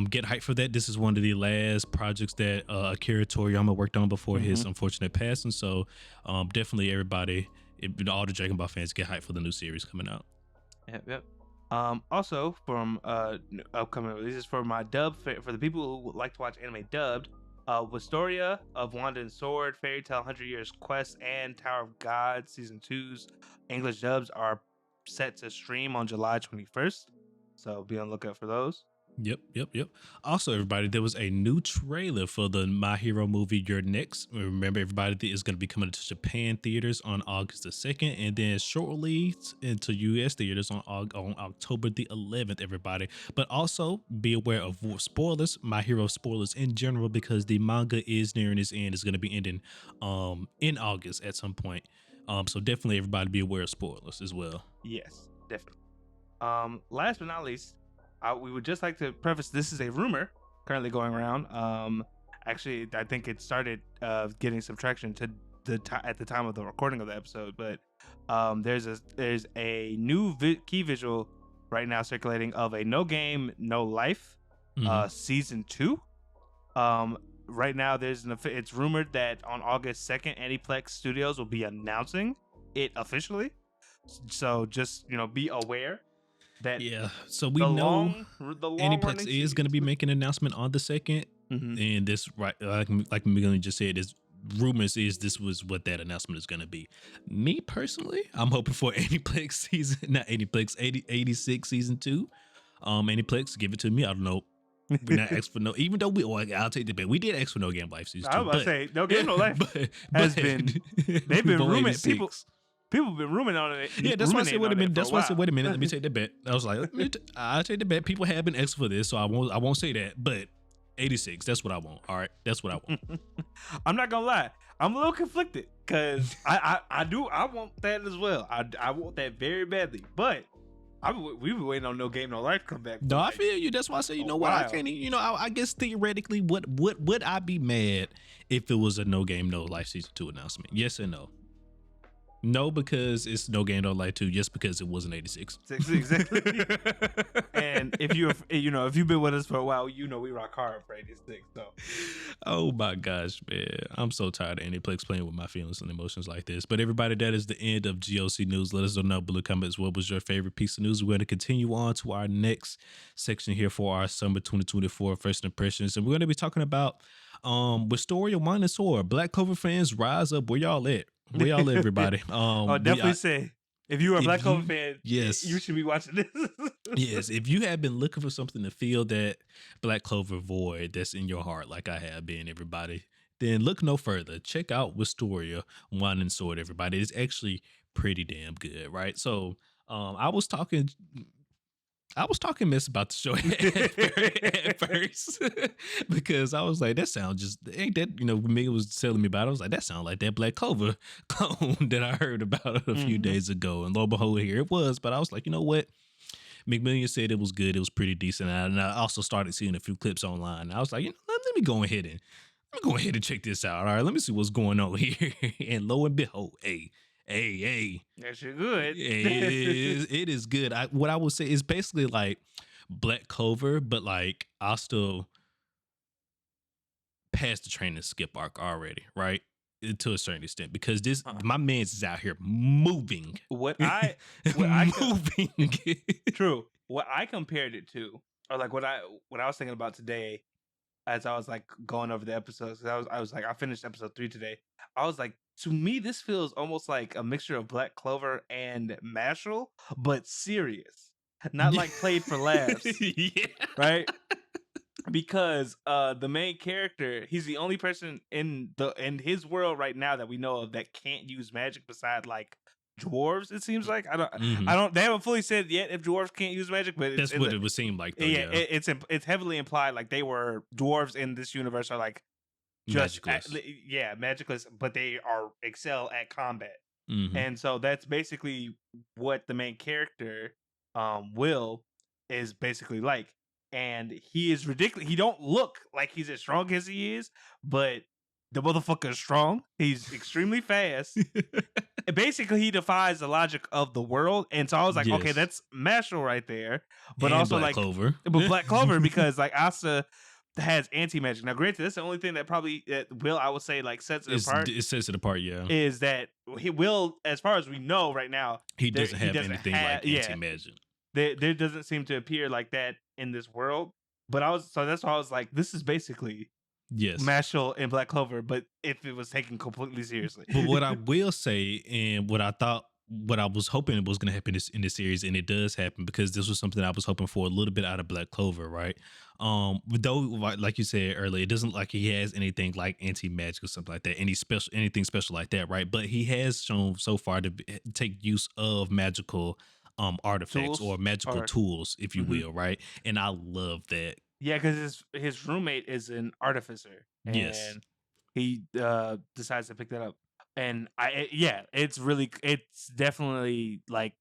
A: get hyped for that. This is one of the last projects that Akira Toriyama worked on before his unfortunate passing. So definitely everybody, all the Dragon Ball fans, get hyped for the new series coming out.
B: Yep. Also from upcoming releases for my dub for the people who would like to watch anime dubbed, Wistoria of Wanda and Sword, Fairy Tail 100 Years Quest, and Tower of God Season 2's English dubs are set to stream on July 21st. So be on the lookout for those.
A: Yep. Also, everybody, there was a new trailer for the My Hero movie, You're Next. Remember, everybody, is going to be coming to Japan theaters on August the 2nd, and then shortly into U.S. theaters on October the 11th, everybody. But also, be aware of spoilers, My Hero spoilers in general, because the manga is nearing its end. It's going to be ending in August at some point. So definitely, everybody, be aware of spoilers as well.
B: Yes, definitely. Last but not least, we would just like to preface this is a rumor currently going around. Actually, I think it started getting some traction to at the time of the recording of the episode, but there's a new key visual right now circulating of a No Game No Life season 2. Right now it's rumored that on August 2nd Aniplex Studios will be announcing it officially, so just be aware. that
A: Yeah. So we know
B: the long
A: Aniplex
B: running
A: is going to
B: series.
A: be making an announcement on the second, and this right like McMillian just said, is rumors is this was what that announcement is going to be. Me personally, I'm hoping for Aniplex season, not Aniplex 86 season 2. Aniplex, give it to me. I don't know. We're not asked for no, even though I'll take the bet. We did ask for No Game Life season
B: I
A: 2,
B: was about to
A: but
B: say No Game No Life
A: but
B: has been. They've
A: we
B: been
A: want
B: ruminating.
A: 86.
B: People been ruminating on it.
A: Yeah, that's why I said wait a minute.
B: For
A: That's why I said
B: while.
A: wait a minute. Let me take the bet. I was like, I'll take the bet. People have been asking for this, so I won't say that. But 86, that's what I want. All right, that's what I want.
B: I'm not gonna lie. I'm a little conflicted because I want that as well. I want that very badly. But we've been waiting on No Game No Life come back.
A: No, I feel you. That's why I say, you know what? I can't. I guess theoretically, would I be mad if it was a No Game No Life season 2 announcement? Yes and no. No, because it's No Game No Life 2. Yes, because it wasn't 86.
B: Exactly. And if you've been with us for a while, we rock hard for 86. So,
A: oh my gosh, man, I'm so tired of Aniplex playing with my feelings and emotions like this. But everybody, that is the end of GOC news. Let us know below comments what was your favorite piece of news. We're going to continue on to our next section here for our summer 2024 first impressions, and we're going to be talking about Wistoria, Wine and Sword. Black Clover fans, rise up. Where y'all at? Where y'all at, everybody?
B: definitely say if you are a Black Clover fan,
A: yes,
B: you should be watching this.
A: Yes, if you have been looking for something to fill that Black Clover void that's in your heart, like I have been, everybody, then look no further. Check out Wistoria, Wine and Sword, everybody. It's actually pretty damn good, right? So, I was talking mess about the show at first because I was like, that sounds just ain't that, Mega was telling me about it. I was like, that sounds like that Black Clover clone that I heard about a few days ago. And lo and behold, here it was. But I was like, you know what? McMillian said it was good. It was pretty decent. And I also started seeing a few clips online. I was like, let me go ahead and check this out. All right, let me see what's going on here. And lo and behold, hey.
B: That's good.
A: It is good. What I would say is basically like Black Clover, but like I'll still pass the train and skip arc already, right? To a certain extent, because my man's is out here moving.
B: Moving. True. What I compared it to, or like what I was thinking about today, as I was like going over the episodes, I was like, I finished episode 3 today. I was like, to me, this feels almost like a mixture of Black Clover and Mashal, but serious, not like played for laughs.
A: Yeah.
B: Right? Because the main character, he's the only person in his world right now that we know of that can't use magic beside like dwarves. It seems like I don't. They haven't fully said yet if dwarves can't use magic, but
A: that's what it would seem like. Though,
B: yeah, it's heavily implied like they were dwarves in this universe are like just magicless, but they are excel at combat, and so that's basically what the main character, Will, is basically like. And he is ridiculous. He don't look like he's as strong as he is, but the motherfucker is strong. He's extremely fast. Basically, he defies the logic of the world. And so I was like, okay, that's Mashal right there. But
A: and
B: also
A: Black Clover.
B: But Black Clover, because like Asa has anti-magic. Now, granted, that's the only thing that probably Will, I would say, like sets it apart.
A: It sets it apart, yeah.
B: Is that he will, as far as we know right now,
A: he doesn't have anything like anti-magic.
B: There doesn't seem to appear like that in this world, but that's why I was like, this is basically Mashal and Black Clover, but if it was taken completely seriously.
A: But what I will say, and what I was hoping it was going to happen in this series, and it does happen, because this was something I was hoping for a little bit out of Black Clover, right? Though, like you said earlier, it doesn't like he has anything like anti-magic or something like that, anything special like that, right? But he has shown so far to take use of magical artifacts or magical tools, if you will, right? And I love that.
B: Yeah, because his roommate is an artificer, and he decides to pick that up. And it's definitely like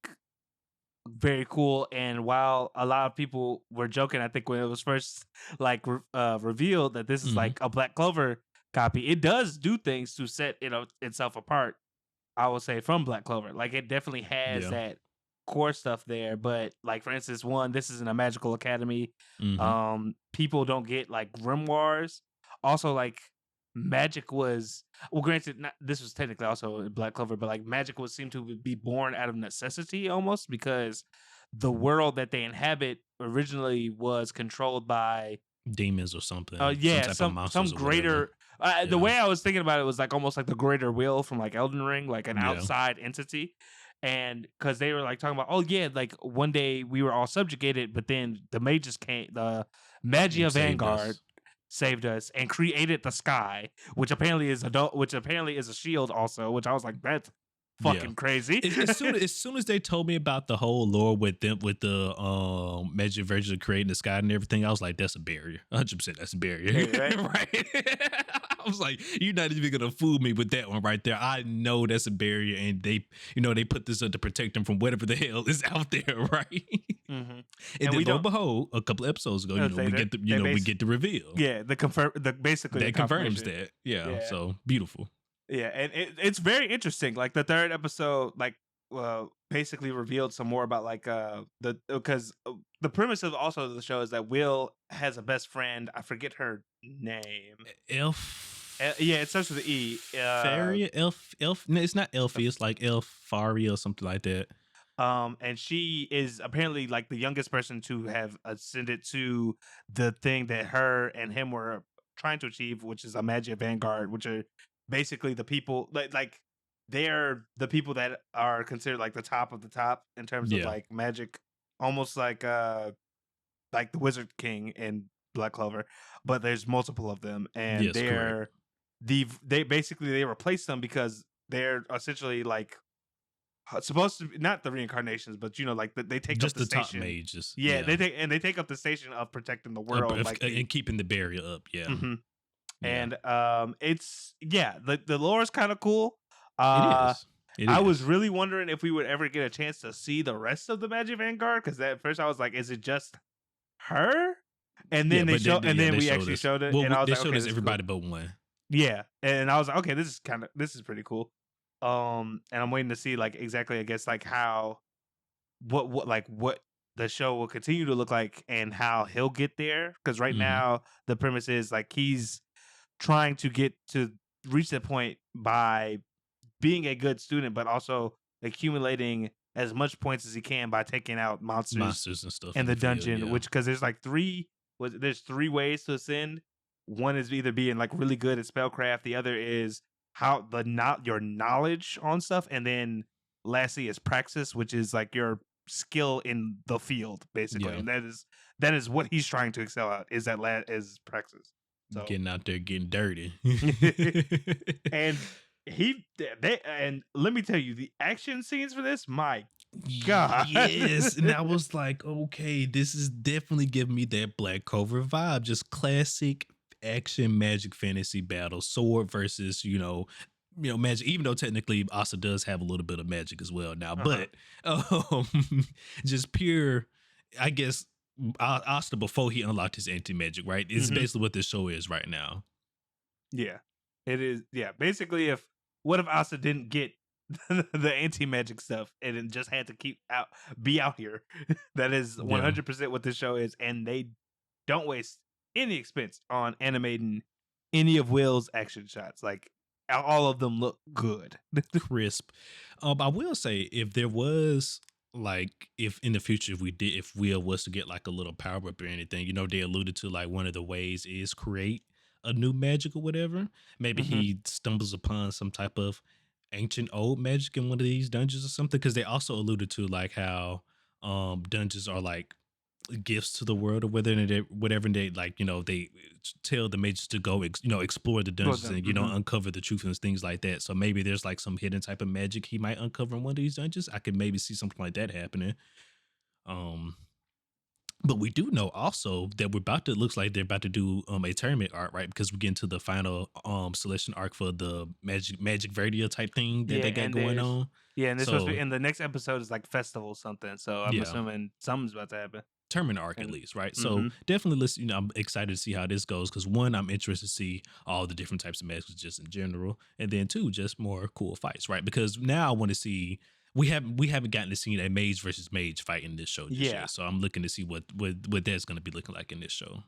B: very cool. And while a lot of people were joking, I think when it was first like revealed that this is like a Black Clover copy, it does do things to set itself apart, I would say, from Black Clover. Like it definitely has that core stuff there, but like for instance, this is in a magical academy. People don't get like grimoires. Also, like magic was, well, granted, this was technically also Black Clover, but like magic would seem to be born out of necessity almost, because the world that they inhabit originally was controlled by
A: Demons or something, some
B: yeah,
A: type of
B: some
A: monsters or whatever.
B: greater the
A: Yeah.
B: way I was thinking about it was like almost like the greater will from like Elden Ring, like an
A: Yeah.
B: outside entity. And because they were like talking about, oh yeah, like one day we were all subjugated, but then the mages came, the Magia
A: Saved
B: Vanguard
A: us.
B: saved us and created the sky, which apparently is a shield also, which I was like, that's
A: Yeah.
B: fucking crazy.
A: As soon as they told me about the whole lore with them with the magic version of creating the sky and everything, I was like, that's a barrier. 100% that's a barrier.
B: Right?
A: Right. I was like, you're not even gonna fool me with that one right there. I know that's a barrier, and they put this up to protect them from whatever the hell is out there, right?
B: Hmm.
A: And
B: And
A: then
B: we
A: lo and
B: don't
A: behold, a couple episodes ago,
B: they
A: we get the reveal.
B: yeah, the confirm the basically the
A: That confirms
B: confirmation.
A: that. Yeah.
B: Yeah.
A: So beautiful.
B: Yeah, and it's very interesting. Like the third episode, like basically revealed some more about like the because the premise of also the show is that Will has a best friend. I forget her name. Yeah, it starts with an E.
A: Faria, Elf. No, it's not Elfie. It's like Elfaria or something like that.
B: And she is apparently like the youngest person to have ascended to the thing that her and him were trying to achieve, which is a Magic Vanguard, which are basically the people like they're the people that are considered like the top of the top in terms of
A: Yeah.
B: like magic, almost like the Wizard King in Black Clover, but there's multiple of them, and
A: Yes, correct.
B: they basically they replace them because they're essentially like supposed to be not the reincarnations, but like they take up
A: Just
B: the
A: the top
B: station.
A: mages.
B: Yeah,
A: Yeah.
B: they take up the station of protecting the world, like the.
A: And keeping the barrier up. Yeah.
B: Mhm.
A: Yeah.
B: And it's yeah, the lore is kind of cool.
A: It
B: Uh,
A: is. It
B: I was
A: is.
B: really wondering if we would ever get a chance to see the rest of the Magic Vanguard because at first I was like, is it just her? And
A: Yeah,
B: then
A: but
B: and then
A: they
B: we
A: showed
B: actually
A: us.
B: showed it,
A: Well,
B: and I was
A: they
B: like,
A: showed
B: okay,
A: us
B: this is cool.
A: everybody but one.
B: Yeah, and I was like, okay, this is pretty cool. And I'm waiting to see like exactly, I guess, like how what the show will continue to look like and how he'll get there. Because right
A: Hmm.
B: now the premise is like he's trying to get to reach that point by being a good student, but also accumulating as much points as he can by taking out monsters
A: Monsters and stuff
B: in
A: in
B: the
A: the field.
B: dungeon.
A: Yeah.
B: Which because there's like there's three ways to ascend. One is either being like really good at spellcraft. The other is how not your knowledge on stuff, and then lastly is praxis, which is like your skill in the field basically,
A: Yeah.
B: and that is what he's trying to excel at is is praxis. So
A: Getting out there, getting dirty.
B: and and let me tell you, the action scenes for this, my God.
A: Yes. And I was like, okay, this is definitely giving me that Black Clover vibe. Just classic action magic fantasy battle. Sword versus, magic, even though technically Asa does have a little bit of magic as well now.
B: Uh-huh.
A: But um just pure, I guess, Asta before he unlocked his anti magic, right? It's
B: Mhm.
A: basically what this show is right now.
B: Yeah, it is. Yeah, basically, if what if Asa didn't get the anti magic stuff and then just had to be out here? That is
A: Yeah.
B: 100% what this show is, and they don't waste any expense on animating any of Will's action shots. Like all of them look good.
A: Crisp. I will say if there was like if in the future if Will was to get like a little power up or anything, they alluded to like one of the ways is create a new magic or whatever. Maybe
B: Mhm.
A: he stumbles upon some type of ancient old magic in one of these dungeons or something. Because they also alluded to like how dungeons are like gifts to the world or whatever and they like they tell the mages to go explore the
B: Well,
A: dungeons and
B: mhm.
A: uncover the truth and things like that. So maybe there's like some hidden type of magic he might uncover in one of these dungeons. I could maybe see something like that happening. um but we do know also that looks like they're about to do a tournament arc, right? Because we get into the final selection arc for the magic Verdia type thing that
B: Yeah,
A: they got
B: and
A: going
B: there's
A: on.
B: yeah, and there's supposed to be
A: So
B: in the next episode is like festival something. So I'm
A: yeah,
B: assuming something's about to happen.
A: tournament arc at
B: And
A: least, right? So
B: mm-hmm.
A: definitely listen. I'm excited to see how this goes because one, I'm interested to see all the different types of matches just in general, and then two, just more cool fights, right? Because now I want to see. We haven't gotten to see a mage versus mage fight in this show just
B: Yeah.
A: yet, so I'm looking to see what that's going to be looking like in this show.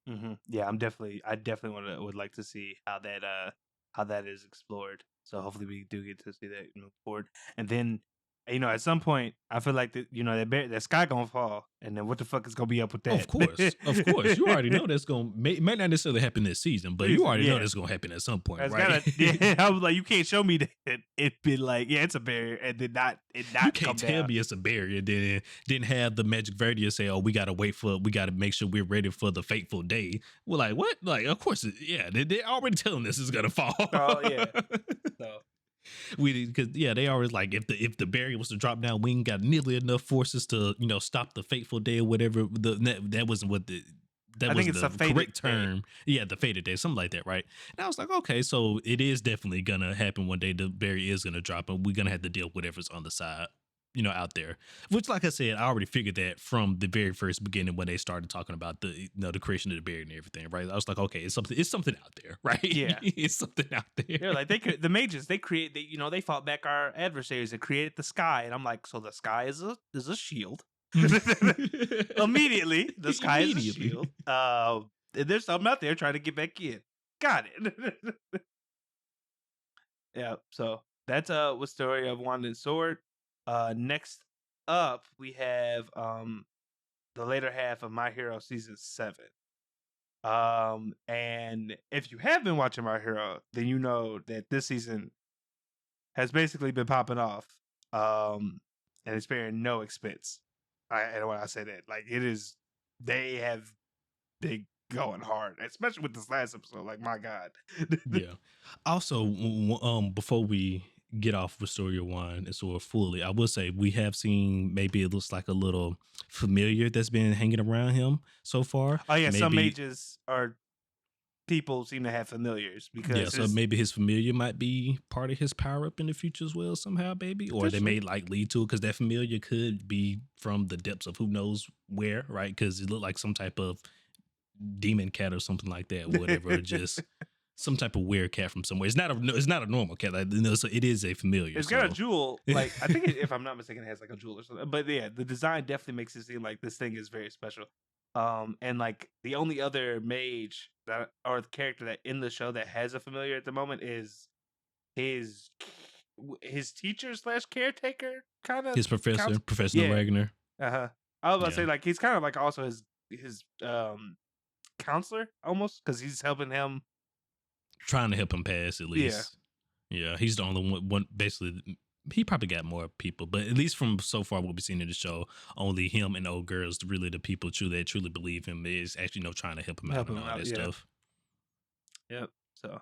B: Mm-hmm. Yeah, I definitely would like to see how that is explored. So hopefully we do get to see that move forward. And then you know, at some point, I feel like that sky gonna fall, and then what the fuck is gonna be up with
A: Of
B: that?
A: course, of course. You already know that's gonna may not necessarily happen this season, but you already know
B: Yeah,
A: that's gonna happen at some point,
B: it's
A: right?
B: gotta. Yeah, I was like, you can't show me that it been like, yeah, it's a barrier, and then
A: You
B: not
A: can't
B: come
A: tell
B: down.
A: me it's a barrier, then didn't have the magic Verdia say, "Oh, we gotta make sure we're ready for the fateful day." We're like, what? Like, of course, yeah. They're already telling us it's gonna fall.
B: Oh yeah, so
A: We because yeah, they always like if the barrier was to drop down, we ain't got nearly enough forces to stop the fateful day or whatever. That wasn't what that
B: I think
A: wasn't
B: it's a
A: the
B: faded
A: correct
B: day.
A: term. Yeah, the fated day, something like that, right? And I was like, okay, so it is definitely gonna happen one day. The barrier is gonna drop, and we're gonna have to deal with whatever's on the side, out there. Which, like I said, I already figured that from the very first beginning when they started talking about the creation of the barrier and everything, right? I was like, okay, it's something out there, right?
B: Yeah,
A: It's something out there.
B: they're like the mages. They fought back our adversaries and created the sky, and I'm like, so the sky is a shield. Immediately, the sky is a
A: Immediately.
B: shield. And there's something out there trying to get back in. Got it. Yeah. So that's Wistoria of Wand and Sword. Next up, we have the later half of My Hero season 7. And if you have been watching My Hero, then you know that this season has basically been popping off, and it's sparing no expense. And when I say that, like it is, they have been going hard, especially with this last episode. Like my god,
A: Yeah. Also, before we get off Wistoria One and sort of fully, I will say we have seen maybe it looks like a little familiar that's been hanging around him so far.
B: oh yeah, some
A: Maybe
B: mages or people seem to have familiars
A: yeah,
B: because
A: so
B: it's
A: maybe his familiar might be part of his power up in the future as well somehow, maybe, or they
B: potentially.
A: may like lead to it because that familiar could be from the depths of who knows where, right? Because it looked like some type of demon cat or something like that, or whatever, or just some type of weird cat from somewhere. It's not a normal cat, like, so it is a familiar.
B: It's got a
A: So
B: jewel, like I think if I'm not mistaken, it has like a jewel or something. But yeah, the design definitely makes it seem like this thing is very special. And like the only other mage that or the character that in the show that has a familiar at the moment is his his teacher slash caretaker kind of
A: his professor,
B: counts.
A: Professor
B: Yeah.
A: Wagner,
B: Uh-huh. I was about to
A: yeah,
B: say like he's kind of like also his counselor almost because he's helping him.
A: trying to help him pass at
B: Yeah.
A: least. Yeah, he's the only one basically. He probably got more people, but at least from so far what we've seen in the show, only him and old girls really the people that truly believe him is actually trying to help him out
B: Help
A: and
B: him
A: all
B: out.
A: that
B: Yeah.
A: stuff.
B: Yep. So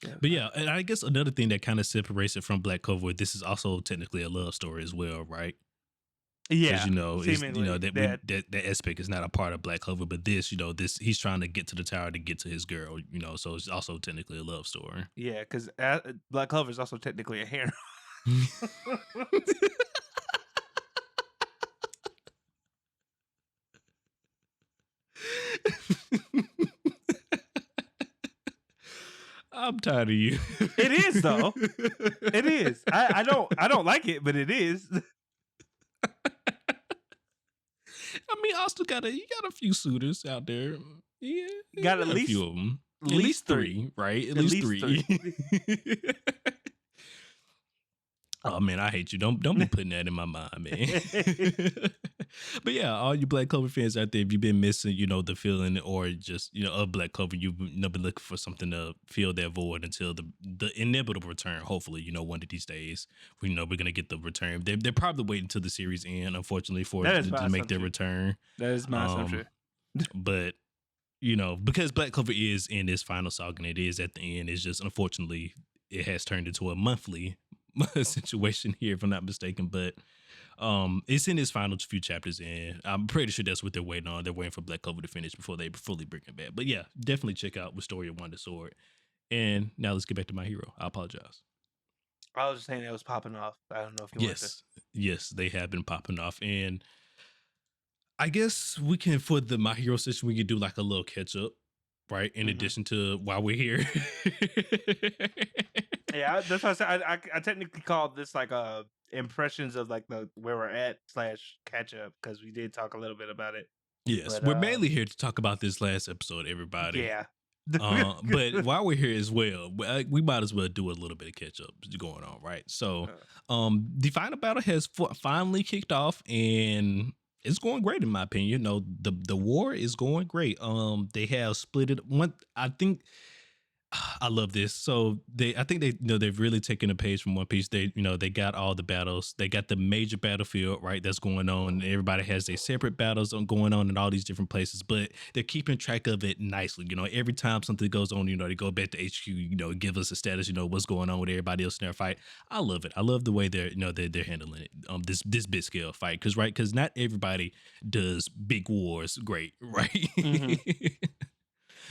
B: yeah.
A: But yeah, and I guess another thing that kind of separates it from Black Clover, this is also technically a love story as well, right? Because
B: Yeah.
A: is
B: Seemingly
A: that
B: that.
A: that aspect is not a part of Black Clover, but this he's trying to get to the tower to get to his girl, so it's also technically a love story.
B: Yeah, because Black Clover is also technically a harem.
A: I'm tired of you.
B: It is though. It is. I don't like it, but it is.
A: I mean, Austin you got a few suitors out there. Yeah, you
B: Got at
A: got a few
B: least
A: of them.
B: at
A: At
B: least
A: least
B: three.
A: three, right? At
B: At
A: least
B: least
A: three.
B: three.
A: Oh man, I hate you. Don't be putting that in my mind, man. But yeah, all you Black Clover fans out there, if you've been missing, the feeling or just of Black Clover, you've been looking for something to fill that void until the inevitable return. Hopefully, one of these days, we know we're gonna get the return. They're probably waiting until the series end, unfortunately, for
B: That
A: it
B: is my
A: to make their
B: assumption.
A: return.
B: That is my
A: Um,
B: assumption.
A: but because Black Clover is in this final saga and it is at the end, it's just unfortunately it has turned into a monthly situation here, if I'm not mistaken. But it's in its final few chapters, and I'm pretty sure that's what they're waiting on. They're waiting for Black Clover to finish before they fully bring it back. But yeah, definitely check out Wistoria Wonder Sword. And now let's get back to My Hero. I apologize.
B: I was just saying that was popping off. I don't know if you wanted to.
A: Yes, they have been popping off, and I guess we can for the My Hero session we can do like a little catch up, right? In
B: Mhm.
A: addition to while we're here.
B: Yeah, that's what I said. I technically called this like impressions of like the where we're at slash catch up because we did talk a little bit about it.
A: Yes,
B: But
A: we're mainly here to talk about this last episode, everybody.
B: yeah,
A: But while we're here as well, we might as well do a little bit of catch up going on, right? So, the final battle has finally kicked off, and it's going great in my opinion. You know, the war is going great. They have split it. One, I think I love this. So I think they, they've really taken a page from One Piece. They got all the battles. They got the major battlefield, right? That's going on. Everybody has their separate battles going on in all these different places, but they're keeping track of it nicely. You know, every time something goes on, they go back to HQ, give us a status, what's going on with everybody else in their fight. I love it. I love the way they're handling it. This big scale fight. Cause not everybody does big wars great, right?
B: Mm-hmm.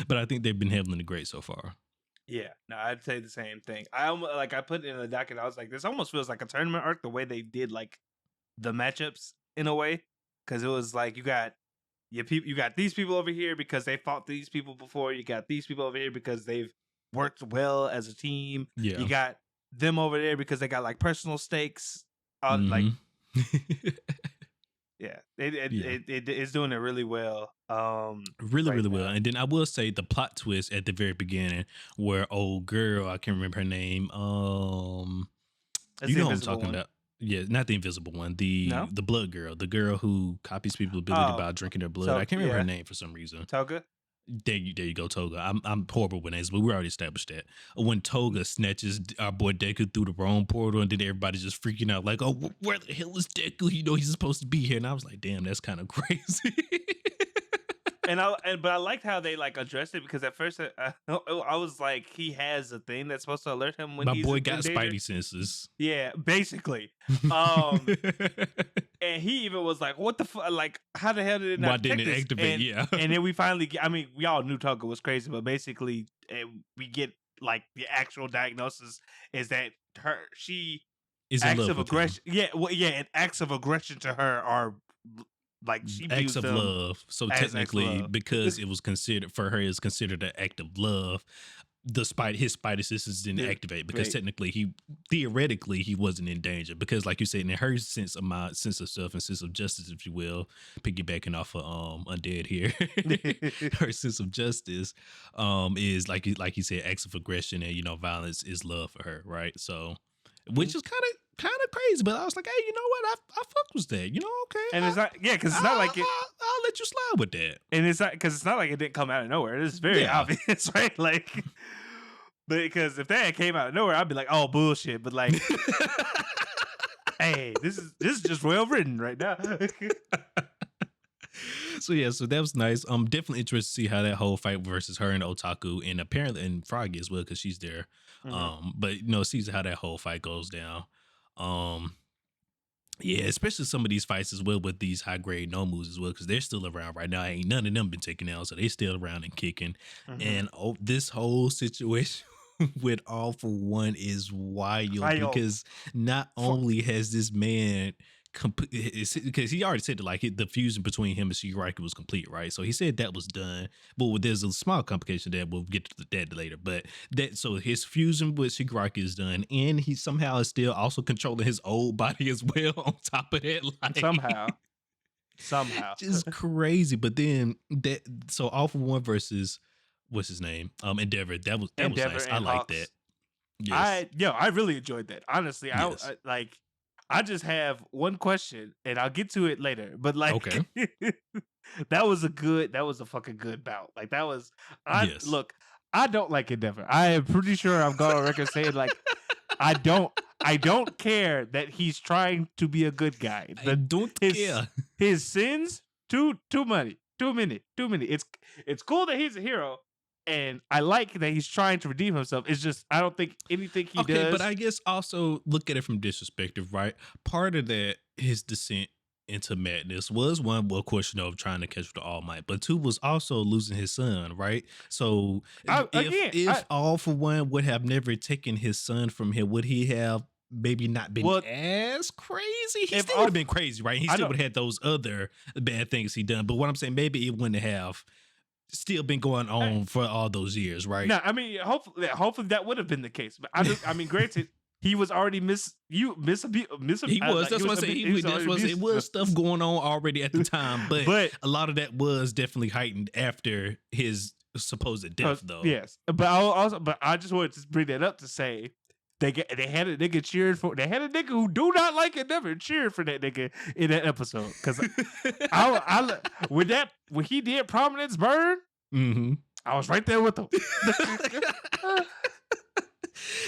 A: But I think they've been handling it great so far.
B: Yeah, no, I'd say the same thing. I put it in the docket. I was like, this almost feels like a tournament arc the way they did like the matchups in a way, because it was like you got these people over here because they fought these people before. You got these people over here because they've worked well as a team.
A: Yeah,
B: you got them over there because they got like personal stakes. Like, yeah, it's doing it really well.
A: Really,
B: right
A: really
B: now.
A: well. And then I will say the plot twist at the very beginning, where old girl, I can't remember her name.
B: That's
A: you
B: the
A: know what I'm
B: invisible
A: talking
B: one.
A: about. Yeah, not the invisible one. The blood girl, the girl who copies people's ability by drinking their blood. I can't remember her name for some reason.
B: Toga.
A: There you go, Toga. I'm horrible with names, but we already established that. When Toga snatches our boy Deku through the wrong portal, and then everybody's just freaking out, like, "Oh, where the hell is Deku? He's supposed to be here." And I was like, "Damn, that's kind of crazy."
B: But I liked how they like addressed it, because at first I was like, he has a thing that's supposed to alert him when
A: my
B: he's
A: boy
B: in
A: got
B: danger.
A: Spidey senses.
B: Yeah, basically. And he even was like, "What the fuck? Like, how the hell did it not
A: Why didn't it activate?"
B: And,
A: yeah.
B: And then we finally get, I mean, we all knew Toga was crazy, but basically, we get like the actual diagnosis is that she
A: is in
B: acts
A: love
B: of
A: with
B: aggression.
A: him.
B: Yeah, well, yeah, and acts of aggression to her are like she views
A: Acts of
B: them
A: love. So
B: as acts of
A: technically,
B: love.
A: because it was considered for her, is considered an act of love. His Spidey senses didn't activate because technically theoretically he wasn't in danger, because like you said, in her sense of self and sense of justice, if you will, piggybacking off of Undead here, her sense of justice is like you said, acts of aggression, and violence is love for her, right? So which is kind of crazy, but I was like, hey, you know what, I fucked with that, okay,
B: And it's not, yeah, because it's not like
A: I'll let you slide with that,
B: and it's not because it's not like it didn't come out of nowhere. It's very obvious, right? Like, because if that came out of nowhere, I'd be like, oh, bullshit. But like, hey, this is just well written right now.
A: So that was nice. I'm definitely interested to see how that whole fight versus her and Otaku, and apparently and Froggy as well, because she's there. But see how that whole fight goes down. Yeah, especially some of these fights as well with these high grade Nomus as well, because they're still around right now. Ain't none of them been taken out, so they still around and kicking. And this whole situation with All For One is wild. Because not only has this man because he already said that like the fusion between him and Shigaraki was complete, right? So he said that was done, but there's a small complication that we'll get to that later. But so his fusion with Shigaraki is done, and he somehow is still also controlling his old body as well. On top of that, like,
B: somehow,
A: just crazy. But then so All For One versus what's his name, Endeavor. That was nice. I like that.
B: Yes. I really enjoyed that. Honestly, yes. I just have one question, and I'll get to it later. But like,
A: okay.
B: that was a fucking good bout. Like that was, look, I don't like Endeavor. I am pretty sure I've gone on record saying like, I don't care that he's trying to be a good guy.
A: I don't care.
B: His sins, too many. It's cool that he's a hero. And I like that he's trying to redeem himself. It's just, I don't think anything he does.
A: But I guess also look at it from this perspective, right? Part of that, his descent into madness was one, well, of course, trying to catch the All Might, but two was also losing his son, right? So if All For One would have never taken his son from him, would he have maybe not been as crazy? He still would have been crazy, right? He still would have had those other bad things he done. But what I'm saying, maybe it wouldn't have still been going on for all those years, right?
B: No, I mean, hopefully that would have been the case. But I mean, granted, he was already He was.
A: That's what I say. It was stuff going on already at the time, but a lot of that was definitely heightened after his supposed death though.
B: Yes, but I just wanted to bring that up to say they had a nigga cheering for. They had a nigga who do not like it never cheered for that nigga in that episode because when he did Prominence Burn,
A: Mm-hmm.
B: I was right there with him.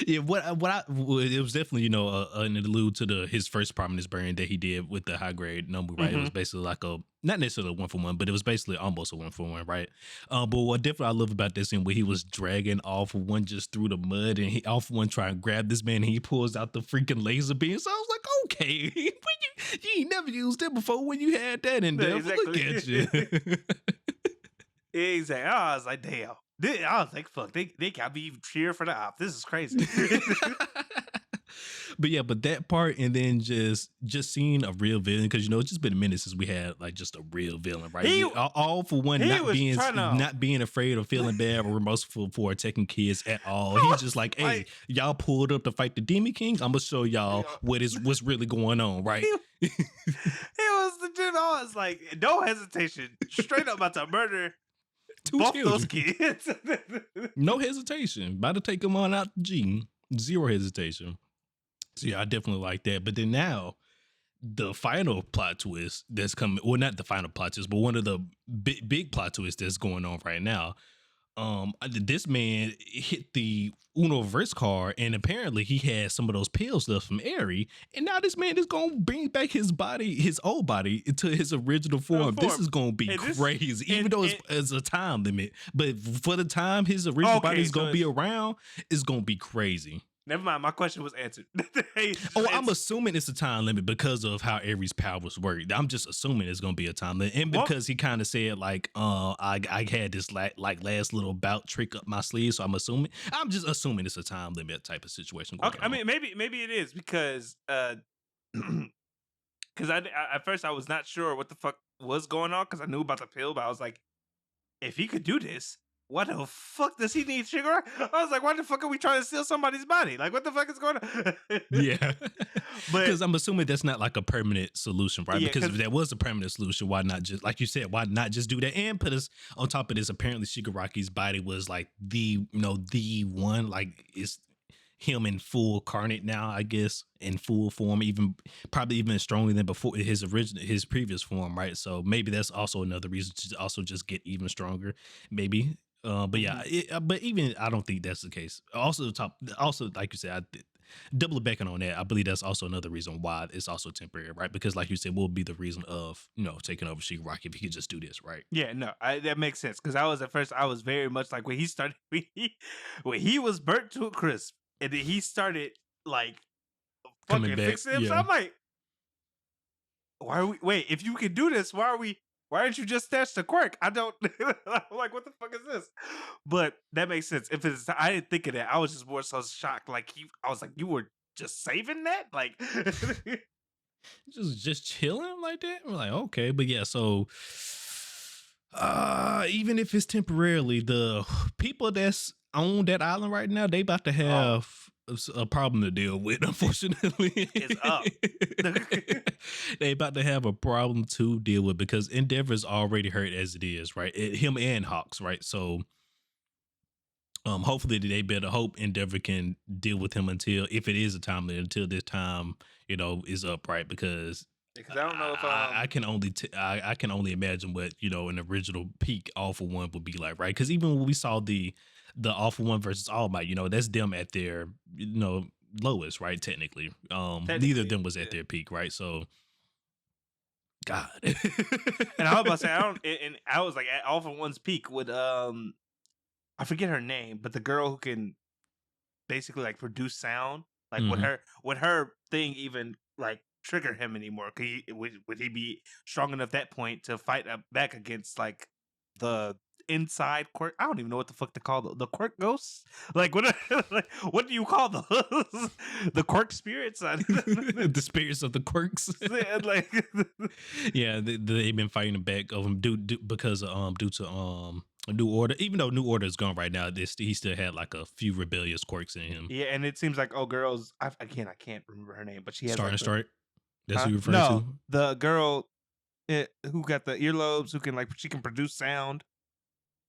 A: Yeah, it was definitely an allude to his first Prominence Burn that he did with the high grade number, right? It was basically like not necessarily a 1-for-1, but it was basically almost a 1-for-1, right? But what definitely I love about this scene where he was dragging off one just through the mud and he off one trying to grab this man and he pulls out the freaking laser beam. So I was like, okay, you ain't never used it before when you had that in there.
B: Exactly.
A: Look at you.
B: Exactly. I was like, damn. I was like, fuck, they got me cheer for the op. This is crazy.
A: But that part, and then just seeing a real villain, because it's just been a minute since we had like just a real villain, right? All for one, not being afraid or feeling bad or remorseful for attacking kids at all. He's just like, hey, y'all pulled up to fight the Demon Kings. I'm gonna show y'all what's really going on, right?
B: He was legit. I was like, no hesitation, straight up about to murder both those kids.
A: No hesitation. About to take them on out the G. Zero hesitation. So yeah, I definitely like that. But then now, the final plot twist that's coming, well, not the final plot twist, but one of the big plot twists that's going on right now. This man hit the Uno reverse card, and apparently he had some of those pills left from Eri, and now this man is gonna bring back his old body, to his original form. This is gonna be crazy, even though it's a time limit. But for the time his original body is gonna be around, it's gonna be crazy.
B: Never mind, my question was answered.
A: I'm assuming it's a time limit because of how Aries' powers work. I'm just assuming it's gonna be a time limit, and because he kind of said like, I had this last little bout trick up my sleeve, so I'm just assuming it's a time limit type of situation.
B: Okay, I mean maybe it is because because at first I was not sure what the fuck was going on because I knew about the pill, but I was like, if he could do this, what the fuck does he need sugar? I was like, why the fuck are we trying to steal somebody's body? Like, what the fuck is going on?
A: Yeah. Because I'm assuming that's not like a permanent solution, right? Because if that was a permanent solution, why not just, like you said, why not just do that? And put us on top of this, apparently Shigaraki's body was like the one, like it's him in full carnate now, I guess, in full form, probably even stronger than before his previous form, right? So maybe that's also another reason to also just get even stronger, maybe. But yeah, but even I don't think that's the case. Also, like you said, double backing on that, I believe that's also another reason why it's also temporary, right? Because like you said, will be the reason of taking over Shigaraki if he could just do this, right?
B: Yeah, no, that makes sense. Because I was very much like when he started, when he was burnt to a crisp, and then he started like fucking fixing him. Yeah. So I'm like, why are we? Wait, if you can do this, why are we? Why didn't you just snatch the quirk? I don't. I'm like, what the fuck is this? But that makes sense. I didn't think of that. I was just more so shocked. Like I was like, you were just saving that, like,
A: just chilling like that. I'm like, okay, but yeah. So, even if it's temporarily, the people that's on that island right now, they about to have a problem to deal with, unfortunately.
B: It's up.
A: They about to have a problem to deal with because Endeavor's already hurt as it is, right? Him and Hawks, right? So hopefully they better hope Endeavor can deal with him until, if it is a time limit, until this time is up, right? Because
B: I don't know if
A: I can only imagine what an original peak All For One would be like, right? Because even when we saw the All For One versus All Might, that's them at their lowest, right? Technically, neither of them was at their peak, right? So, God.
B: And I was about to say, I was like at All For One's peak with I forget her name, but the girl who can basically like produce sound, like would her thing even like trigger him anymore? Would he be strong enough at that point to fight back against like the inside quirk? I don't even know what the fuck to call the quirk ghosts. Like what do you call those? The quirk spirits?
A: The spirits of the quirks.
B: Like,
A: yeah, they've been fighting back of him due to New Order. Even though New Order is gone right now, he still had like a few rebellious quirks in him.
B: Yeah, and it seems like girls. I can't remember her name, but she has
A: Strike. That's who you're referring to.
B: The girl who got the earlobes, who can she can produce sound.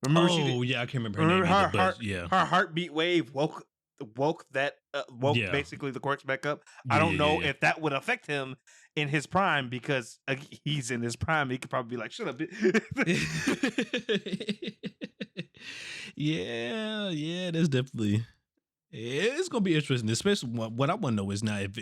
B: Remember she did.
A: Oh yeah, I can't remember her
B: Remember
A: name either, but yeah,
B: her heartbeat wave woke
A: yeah,
B: basically the quirks back up. I
A: yeah,
B: don't
A: yeah,
B: know
A: yeah.
B: if that would affect him in his prime because he's in his prime. He could probably be like, "Shut up."
A: Yeah, yeah, that's definitely. It's gonna be interesting, especially what I want to know is now if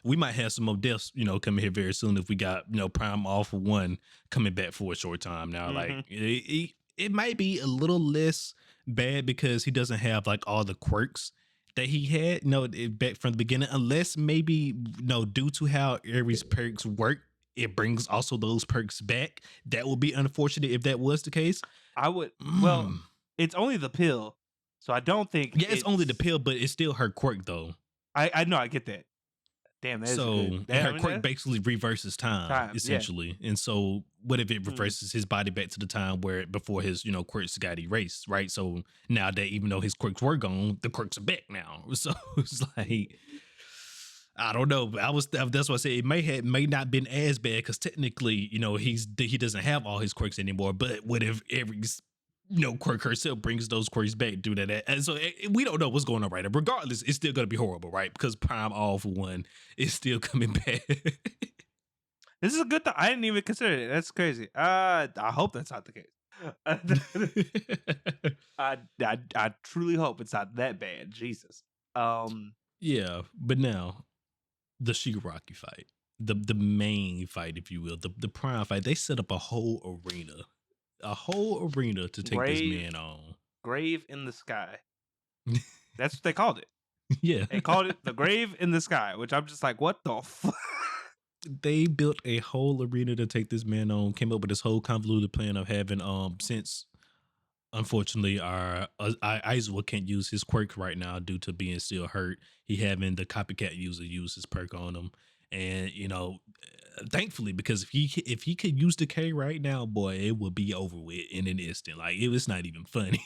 A: we might have some more deaths, coming here very soon if we got Prime All for One coming back for a short time now. Like
B: Hmm.
A: it might be a little less bad because he doesn't have like all the quirks that he had, back from the beginning, unless maybe due to how Aries perks work. It brings also those perks back. That would be unfortunate if that was the case.
B: I would. Well,
A: Mm.
B: it's only the pill, so I don't think
A: Yeah, it's only the
B: it's.
A: pill, but it's still her quirk though.
B: I know. I get that. Damn, that is a good.
A: So, and
B: That, I
A: her
B: mean,
A: quirk
B: that
A: basically reverses time,
B: time. Yeah.
A: essentially. And so, what if it
B: Mm.
A: reverses his body back to the time where before his, quirks got erased, right? So now that even though his quirks were gone, the quirks are back now. So it's like, I don't know. That's what I say. It may not been as bad because technically, he doesn't have all his quirks anymore. But what if every quirk herself brings those quirks back, do that, and so we don't know what's going on right now. Regardless, it's still gonna be horrible, right? Because Prime All for One is still coming back.
B: This is a good thing. I didn't even consider it. That's crazy. I hope that's not the case. I truly hope it's not that bad. Jesus. Um.
A: Yeah, but now the Shigaraki fight, the main fight, if you will, the Prime fight. They set up a whole arena to take this
B: Grave,
A: man on.
B: grave in the sky. That's what they called it.
A: Yeah,
B: They called it the grave in the sky, which I'm just like, what the fuck?
A: they built a whole arena to take this man on. Came up with this whole convoluted plan of having since unfortunately our Aizawa can't use his quirk right now due to being still hurt. He having the copycat user use his perk on him, and thankfully because if he could use the K right now, boy, it would be over with in an instant. Like it was not even funny.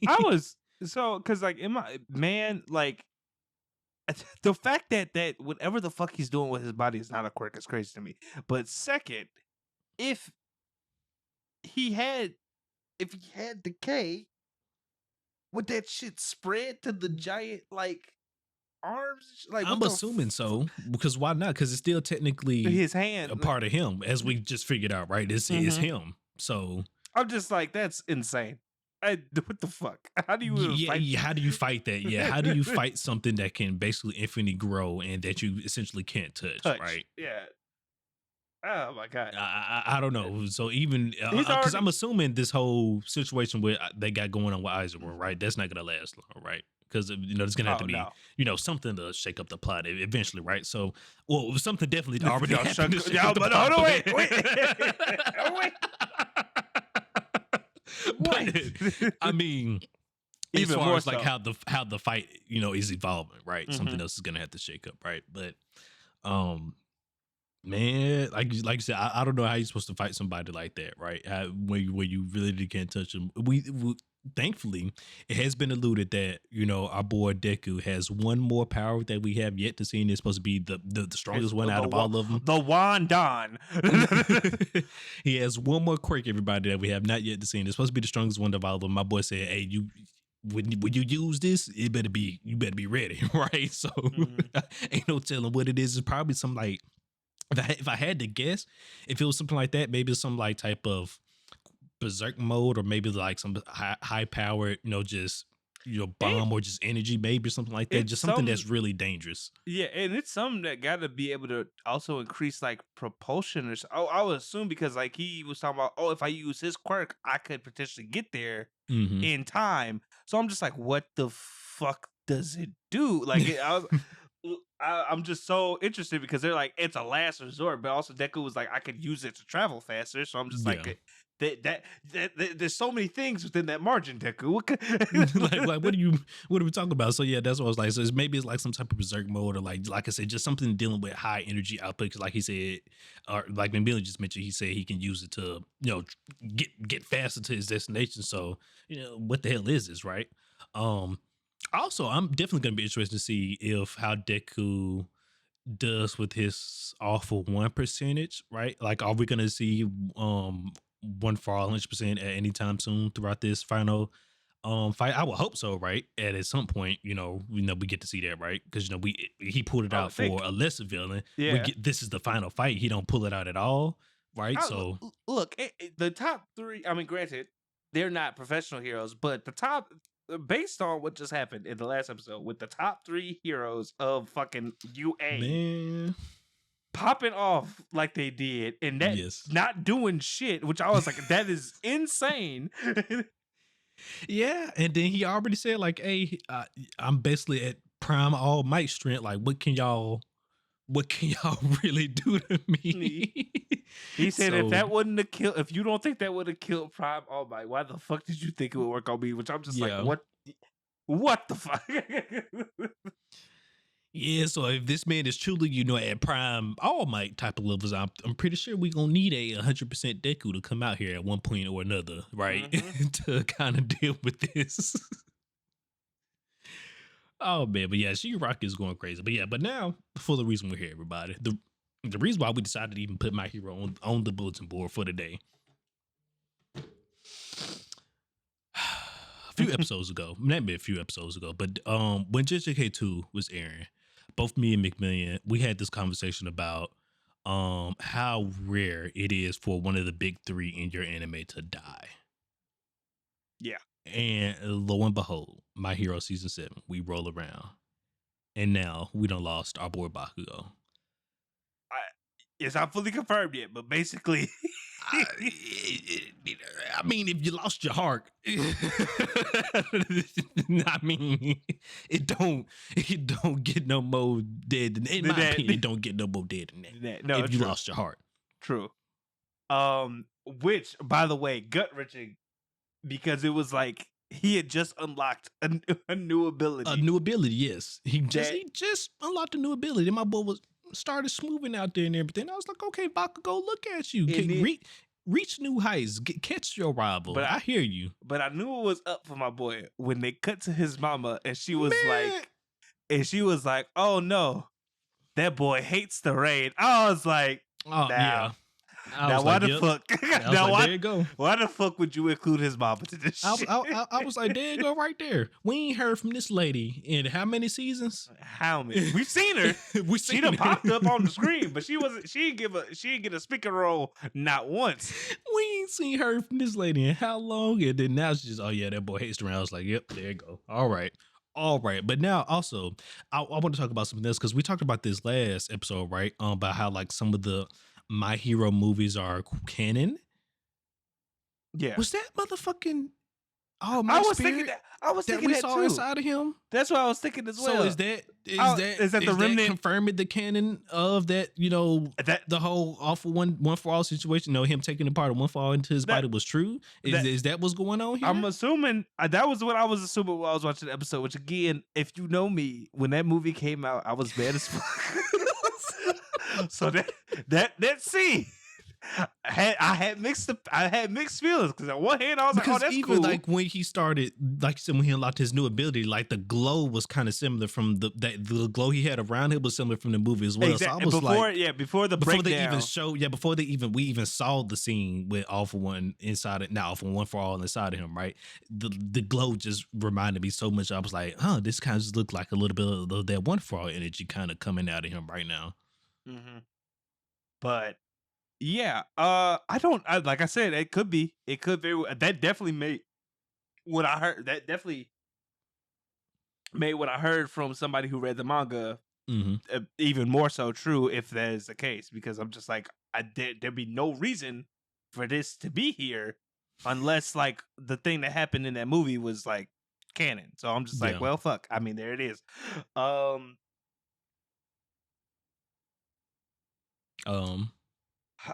B: I was so because like in my man like the fact that whatever the fuck he's doing with his body is not a quirk is crazy to me. But second, if he had if he had decay, would that shit spread to the giant like arms? Like
A: I'm
B: what the
A: assuming so because why not? Because it's still technically
B: his
A: a
B: hand?
A: part of him, as we just figured out, right? It's
B: Mhm.
A: him. So
B: I'm just like that's insane. What the fuck? How do you even
A: yeah,
B: fight?
A: yeah, how do you fight that? Yeah, how do you fight something that can basically infinitely grow and that you essentially can't touch,
B: Touch?
A: right?
B: Yeah. Oh my god.
A: I don't know. So even
B: He's
A: because
B: already
A: I'm assuming this whole situation with they got going on with Aizawa, right? That's not gonna last long, right? Because there's gonna have to
B: oh
A: be
B: no.
A: something to shake up the plot eventually, right? So well, something definitely already
B: Yo,
A: happened to shake
B: yo,
A: up the
B: but
A: plot.
B: hold on,
A: But,
B: wait.
A: but
B: What?
A: I mean, as
B: Even
A: far
B: more
A: as like
B: so.
A: how the fight is evolving, right? Something
B: Mhm.
A: else is gonna have to shake up, right? But um man, like you said, I don't know how you're supposed to fight somebody like that, right? When you really can't touch them. We thankfully it has been alluded that our boy Deku has one more power that we have yet to see, and it's supposed to be the strongest one out of all of them.
B: The Wandon.
A: He has one more quirk, everybody, that we have not yet to see, and it's supposed to be the strongest one of all of them. My boy said, "Hey, when you use this, you better be ready, right?" So
B: Mhm.
A: ain't no telling what it is. It's probably some like if I had to guess, if it was something like that, maybe some like type of berserk mode, or maybe like some high powered, just
B: And
A: bomb or just energy, maybe something like that.
B: it's
A: Just something
B: some
A: that's really dangerous.
B: yeah, and it's something that got to be able to also increase like propulsion or so. Oh, I would assume because like he was talking about, oh, if I use his quirk, I could potentially get there
A: Hmm.
B: in time. So I'm just like, what the fuck does it do? Like, I'm just so interested because they're like, it's a last resort, but also Deku was like, I could use it to travel faster. So I'm just
A: Yeah.
B: like, there's so many things within that margin, Deku. What
A: like what are we talking about? So yeah, that's what I was like. So maybe it's like some type of berserk mode, or like I said, just something dealing with high energy output. Because like he said, or like McMillian just mentioned, he said he can use it to get faster to his destination. So what the hell is this, right? Um, Also, I'm definitely gonna be interested to see if how Deku does with his awful one percentage, right? Like, are we gonna see one for all 100% at any time soon throughout this final fight. I would hope so, right? And at some point, we get to see that, right? Because he pulled it
B: I
A: out
B: would
A: for
B: think.
A: a lesser villain.
B: Yeah.
A: This is the final fight. He don't pull it out at all, right? So
B: Look, the top three. I mean, granted, they're not professional heroes, but the top, based on what just happened in the last episode, with the top three heroes of fucking UA
A: man,
B: popping off like they did, and that
A: yes.
B: not doing shit, which I was like, that is insane.
A: Yeah, and then he already said like, "Hey, I'm basically at prime all might strength. Like, what can y'all really do to me?"
B: He said,
A: So,
B: if you don't think that would have killed Prime All Might, why the fuck did you think it would work on me? Which I'm just like,
A: yeah,
B: what the fuck?
A: yeah. So if this man is truly, at prime all might type of levels, I'm pretty sure we gonna need a 100% Deku to come out here at one point or another, right, to kind of deal with this. Oh man, but yeah, She-Rock is going crazy. But yeah, but now for the reason we're here, everybody. The reason why we decided to even put My Hero on the bulletin board for today. A few episodes ago, maybe a few episodes ago, but when JJK2 was airing, both me and McMillian, we had this conversation about how rare it is for one of the big three in your anime to die.
B: Yeah.
A: And lo and behold, My Hero season 7, we roll around, and now we done lost our boy Bakugo.
B: It's not fully confirmed yet, but basically,
A: I mean, if you lost your heart, I mean, it don't get no more dead than, in my opinion, it don't get no more dead than that.
B: No,
A: if you lost your heart.
B: True. Which, by the way, gut wrenching, because it was like he had just unlocked a new ability.
A: A new ability, yes. He just unlocked a new ability. And my boy started smoothing out there and everything. I was like, okay, Bakugo, look at you. Reach new heights. Catch your rival. But I hear you.
B: But I knew it was up for my boy when they cut to his mama and she was like, oh no, that boy hates the rain. I was like,
A: yeah.
B: Now why the fuck?
A: Now there you go.
B: Why the fuck would you include his mama to this shit?
A: I was like, there you go, right there. We ain't heard from this lady in how many seasons?
B: How many? We've seen her. She done popped up on the screen, but she didn't get a speaking role not once.
A: We ain't seen her from this lady in how long? And then now she's just, oh yeah, that boy hates around. I was like, yep, there you go. All right. But now also, I want to talk about something else because we talked about this last episode, right? About how like some of the My Hero movies are canon.
B: Yeah.
A: Was that motherfucking I was thinking we saw
B: too.
A: inside of him?
B: That's what I was thinking as well.
A: So is that the remnant confirming the canon of that, that the whole awful one for all situation, him taking the part of One for All into his body was true? Is that what's going on here?
B: I'm assuming that was what I was assuming while I was watching the episode, which again, if you know me, when that movie came out, I was mad as fuck. So that scene, I had mixed feelings because on one hand I was like, oh, that's
A: even
B: cool.
A: Like when he started, like you said, when he unlocked his new ability, like the glow was kind of similar from the glow he had around him was similar from the movie as well.
B: Exactly.
A: So I was
B: before
A: they even saw the scene with All for One inside it, now from One for All inside of him, right? The glow just reminded me so much. I was like, this kind of just looked like a little bit of that One for All energy kind of coming out of him right now.
B: Mm-hmm. But yeah, like I said, it could very that definitely made what I heard. That definitely made what I heard from somebody who read the manga even more so true if that is the case, because I'm just like, there'd be no reason for this to be here unless like the thing that happened in that movie was like canon. So I'm just like, well, fuck. I mean, there it is.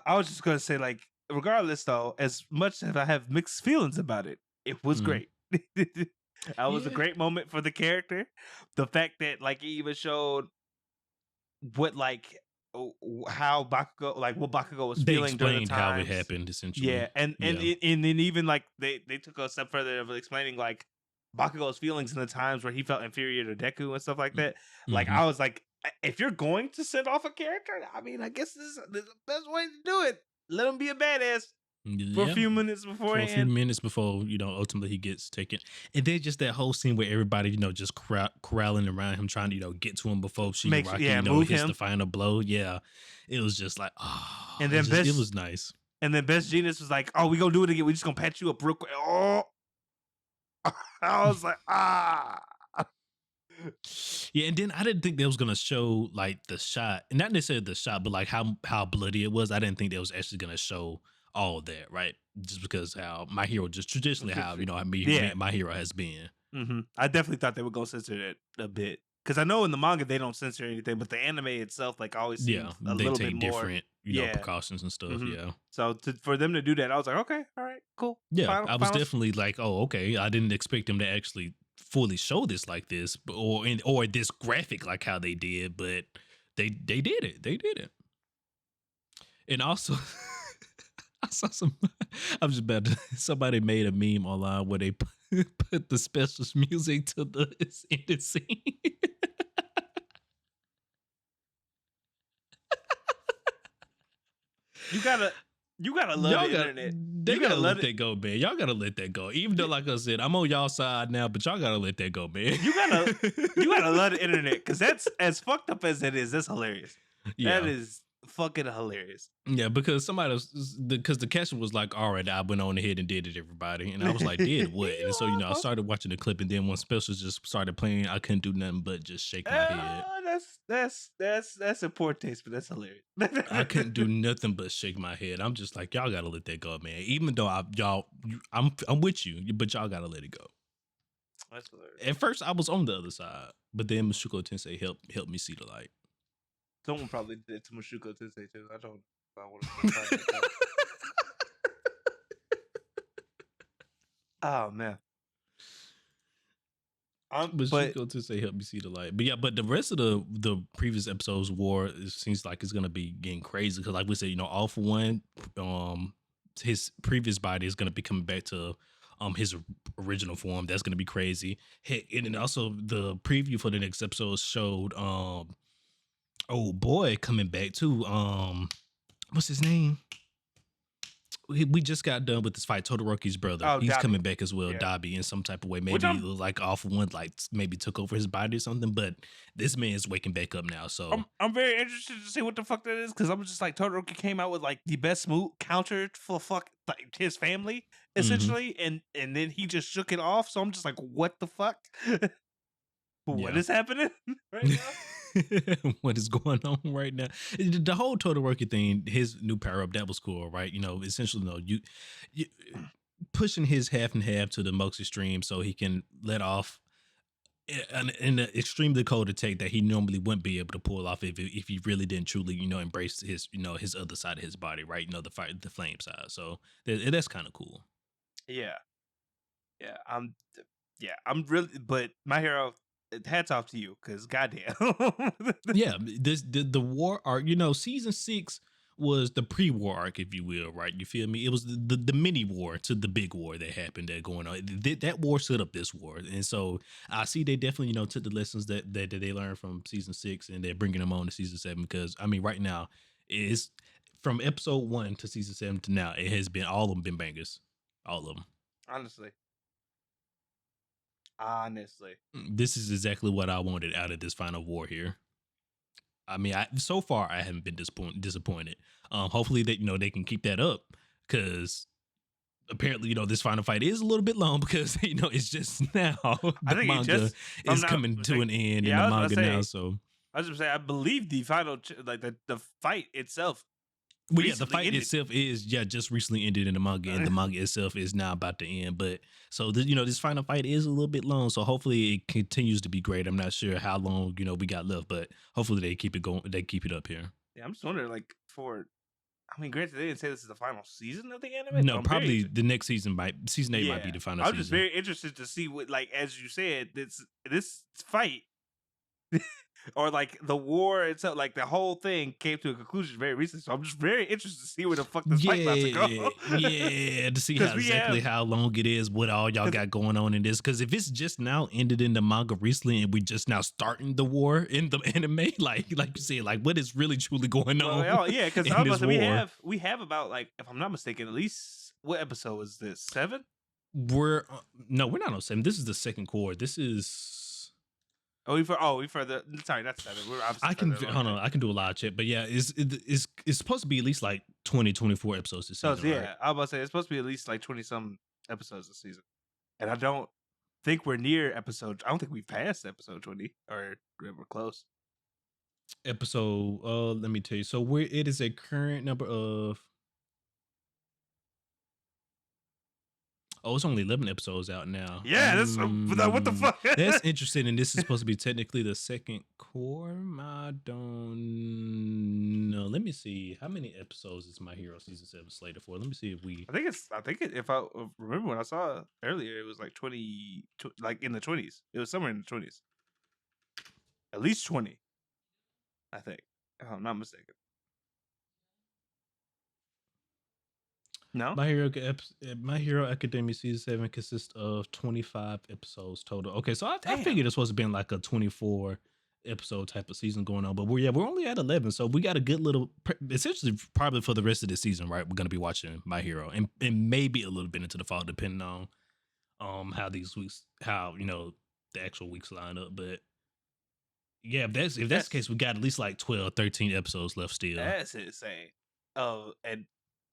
B: I was just gonna say, like, regardless though, as much as I have mixed feelings about it, it was great. That was a great moment for the character. The fact that like it even showed what like how Bakugo, like what Bakugo was feeling during the
A: how it happened essentially.
B: Yeah, and then even like they took a step further of explaining like Bakugo's feelings in the times where he felt inferior to Deku and stuff like that. Like I was like, if you're going to send off a character, I mean, I guess this is the best way to do it. Let him be a badass. for a
A: Yeah,
B: few minutes
A: for a few
B: beforehand.
A: minutes before ultimately he gets taken, and then just that whole scene where everybody just corralling around him, trying to get to him before Shigaraki
B: Move
A: hits the
B: him.
A: final blow. Yeah, it was just like
B: And
A: it
B: then
A: just it
B: best
A: was nice.
B: and then Best Genius was like, "Oh, we gonna do it again. We just gonna patch you up real quick." Oh, I was like, ah.
A: Yeah, and then I didn't think they was gonna show like the shot, and not necessarily the shot, but like how bloody it was. I didn't think they was actually gonna show all of that, right? Just because how my hero just traditionally how
B: Yeah.
A: my hero has been.
B: I definitely thought they would go censor it a bit because I know in the manga they don't censor anything, but the anime itself like always
A: Yeah,
B: seems a
A: they
B: little bit
A: take
B: more.
A: different
B: Yeah.
A: precautions and stuff.
B: hmm
A: Yeah,
B: So for them to do that, I was like, okay, all right, cool.
A: yeah.
B: Final,
A: I was
B: final.
A: definitely like, oh, okay. I didn't expect them to actually fully show this like this, or this graphic like how they did, but they did it. They did it, and also. I saw some. I'm just about to. Somebody made a meme online where they put the specials music to the ending scene.
B: You gotta, you gotta love
A: Y'all
B: the
A: got
B: internet.
A: they
B: You gotta
A: gotta
B: love
A: let
B: it.
A: that go, man. Y'all gotta let that go. Even though, like I said, I'm on y'all side now, but y'all gotta let that go, man.
B: You gotta love the internet because that's as fucked up as it is. That's hilarious. That
A: Yeah.
B: is fucking hilarious.
A: Yeah, because somebody was because the catcher was like, all right, I went on ahead and did it, everybody. And I was like, did what? And so, I started watching the clip, and then when specials just started playing, I couldn't do nothing but just shake my head.
B: That's a poor taste, but that's hilarious.
A: I couldn't do nothing but shake my head. I'm just like, y'all gotta let that go, man. Even though I'm with you, but y'all gotta let it go.
B: That's hilarious.
A: At first, I was on the other side, but then Mashuko Tensei helped me see the light.
B: Someone probably did to Mashuko Tensei too. I don't know if I want to. Oh man.
A: But
B: But
A: Tensei helped me see the light. But yeah, but the rest of the previous episodes war, it seems like it's gonna be getting crazy because, like we said, All For One, his previous body is gonna be coming back to his original form. That's gonna be crazy. And then also the preview for the next episode showed oh boy coming back too. What's his name? We just got done with this fight. Todoroki's brother.
B: Oh,
A: He's
B: Dabi.
A: coming back as well.
B: Yeah.
A: Dabi in some type of way.
B: Which
A: Maybe
B: I'm-
A: like All For One, like maybe took over his body or something. But this man's waking back up now. So
B: I'm very interested to see what the fuck that is because I'm just like Todoroki came out with like the best move counter for like his family essentially, and then he just shook it off. So I'm just like, what the fuck? What
A: Yeah.
B: is happening right now?
A: what is going on right now? The whole Todoroki thing, his new power up, that was cool, right? Essentially, you pushing his half and half to the most extreme, so he can let off an extremely cold attack that he normally wouldn't be able to pull off if he really didn't truly, embrace his, his other side of his body, right? The flame side. So that's kind of cool.
B: Yeah. I'm really, but my hero, hats off to you because goddamn.
A: Yeah, the war arc, season 6 was the pre-war arc, if you will, right? You feel me? It was the mini war to the big war that happened that going on. That war set up this war, and so I see they definitely took the lessons that they learned from season 6 and they're bringing them on to season 7 because I mean right now is from episode 1 to season 7 to now it has been all of them been bangers, all of them.
B: Honestly.
A: This is exactly what I wanted out of this final war here. I mean, so far I haven't been disappointed. Hopefully that they can keep that up because apparently this final fight is a little bit long because it's just now the manga is coming to an end in the manga now. So
B: I was gonna say I believe the final the fight itself.
A: Well, yeah, the fight itself is just recently ended in the manga, and the manga itself is now about to end. But so this final fight is a little bit long, so hopefully it continues to be great. I'm not sure how long we got left, but hopefully they keep it going. They keep it up here.
B: Yeah, I'm just wondering, I mean, granted, they didn't say this is the final season of the anime.
A: No, probably the next season season 8 might be the final season.
B: I'm just very interested to see what, as you said, this fight or like the war itself, like the whole thing came to a conclusion very recently. So I'm just very interested to see where the fuck this fight about to go.
A: Yeah, to see how
B: Because we
A: exactly
B: have,
A: how long it is, what all y'all
B: because
A: got going on in this. Because if it's just now ended in the manga recently, and we just now starting the war in the anime, like you said, like what is really truly going
B: well,
A: on
B: oh yeah, because I
A: in
B: was about to
A: this
B: say
A: war?
B: we have about, like, if I'm not mistaken, at least what episode is this? 7?
A: We're no, we're not on 7. This is the second core. This is
B: We further. Sorry, that's 7. We're obviously
A: I can
B: further along
A: hold
B: than
A: on.
B: that.
A: I can do a live check, but yeah, it's supposed to be at least like 20, 24 episodes this
B: So it's,
A: season, right?
B: yeah, I was about to say it's supposed to be at least like 20 some episodes this season, and I don't think we're near episode. I don't think we've passed episode 20, or we're close.
A: Episode. Let me tell you. So where it is a current number of. Oh, it's only 11 episodes out now.
B: Yeah, that's what the fuck.
A: That's interesting. And this is supposed to be technically the second core. I don't know. Let me see. How many episodes is My Hero Season 7 slated for? Let me see if we.
B: I think it, if I remember when I saw it earlier, it was like 20, like in the 20s. It was somewhere in the 20s, at least 20. I think, if I'm not mistaken. No,
A: My Hero Academia Season 7 consists of 25 episodes total. Okay, so I
B: damn.
A: figured it's supposed to be like a 24 episode type of season going on, but we're only at 11, so we got a good little essentially probably for the rest of the season, right? We're gonna be watching My Hero and maybe a little bit into the fall, depending on how these weeks, how the actual weeks line up. But yeah, if that's the case, we got at least like 12, 13 episodes left still.
B: That's insane. Oh, and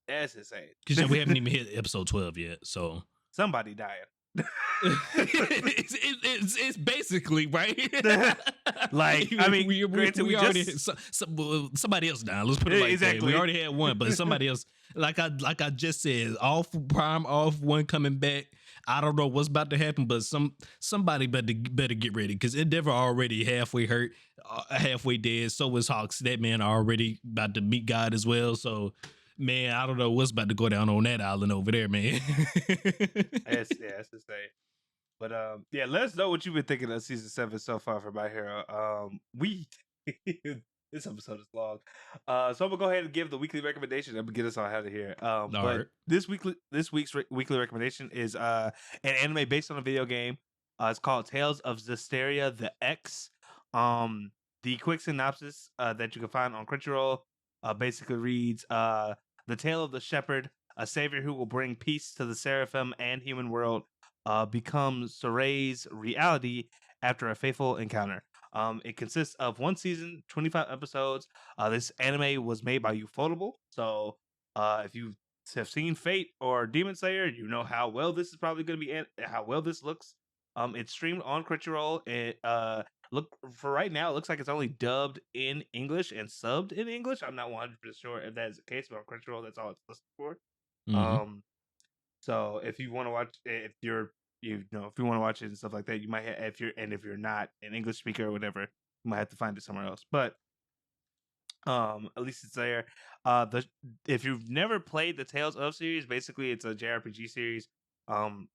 B: that's insane.
A: Because we haven't even hit episode 12 yet, so
B: Somebody dying.
A: it's basically right.
B: Like, I mean,
A: we
B: granted,
A: already
B: just
A: somebody else down. Let's put it like
B: exactly.
A: that. We already had one, but somebody else. Like I just said, off Prime, off one coming back. I don't know what's about to happen, but somebody better get ready because Endeavor already halfway hurt, halfway dead. So is Hawks. That man already about to meet God as well. So. Man, I don't know what's about to go down on that island over there, man.
B: That's insane. But yeah, let us know what you've been thinking of season 7 so far for My Hero. We this episode is long, so I'm gonna go ahead and give the weekly recommendation and get us all out of here. But
A: right.
B: this week's weekly recommendation is an anime based on a video game. It's called Tales of Wistoria the X. The quick synopsis that you can find on Crunchyroll basically reads the tale of the shepherd, a savior who will bring peace to the seraphim and human world, becomes Soray's reality after a fateful encounter. It consists of one season, 25 episodes. This anime was made by Ufotable, so if you have seen Fate or Demon Slayer, you know how well this is probably going to be, how well this looks. It's streamed on Crunchyroll. It look for right now, it looks like it's only dubbed in English and subbed in English. I'm not 100% sure if that is the case, but on Crunchyroll, that's all it's listed for.
A: Mm-hmm.
B: So if you want to watch, if you're, if you want to watch it and stuff like that, you might have, if you're not an English speaker or whatever, you might have to find it somewhere else. But at least it's there. If you've never played the Tales of series, basically it's a JRPG series.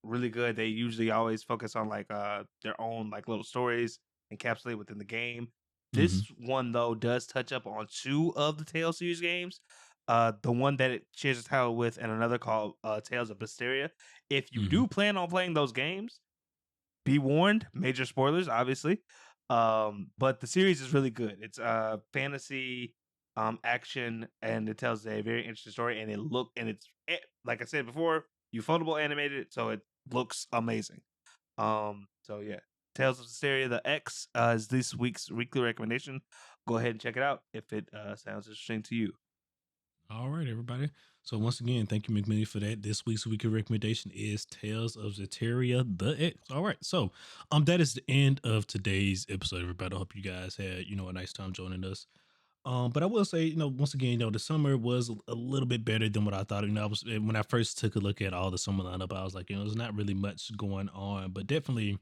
B: Really good. They usually always focus on like their own like little stories encapsulated within the game. This one though does touch up on 2 of the Tales series games. The one that it shares a title with, and another called Tales of Wistoria. If you do plan on playing those games, be warned, major spoilers, obviously. But the series is really good. It's fantasy, action, and it tells a very interesting story. And it's like I said before, Ufotable animated, so it looks amazing. So yeah, Tales of Wistoria the X is this week's weekly recommendation. Go ahead and check it out if it sounds interesting to you.
A: All right, everybody. So once again, thank you, McMillian, for that. This week's weekly recommendation is Tales of Wistoria the X. All right, so that is the end of today's episode, everybody. I hope you guys had a nice time joining us. But I will say, once again, the summer was a little bit better than what I thought. I was when I first took a look at all the summer lineup, I was like, there's not really much going on, but definitely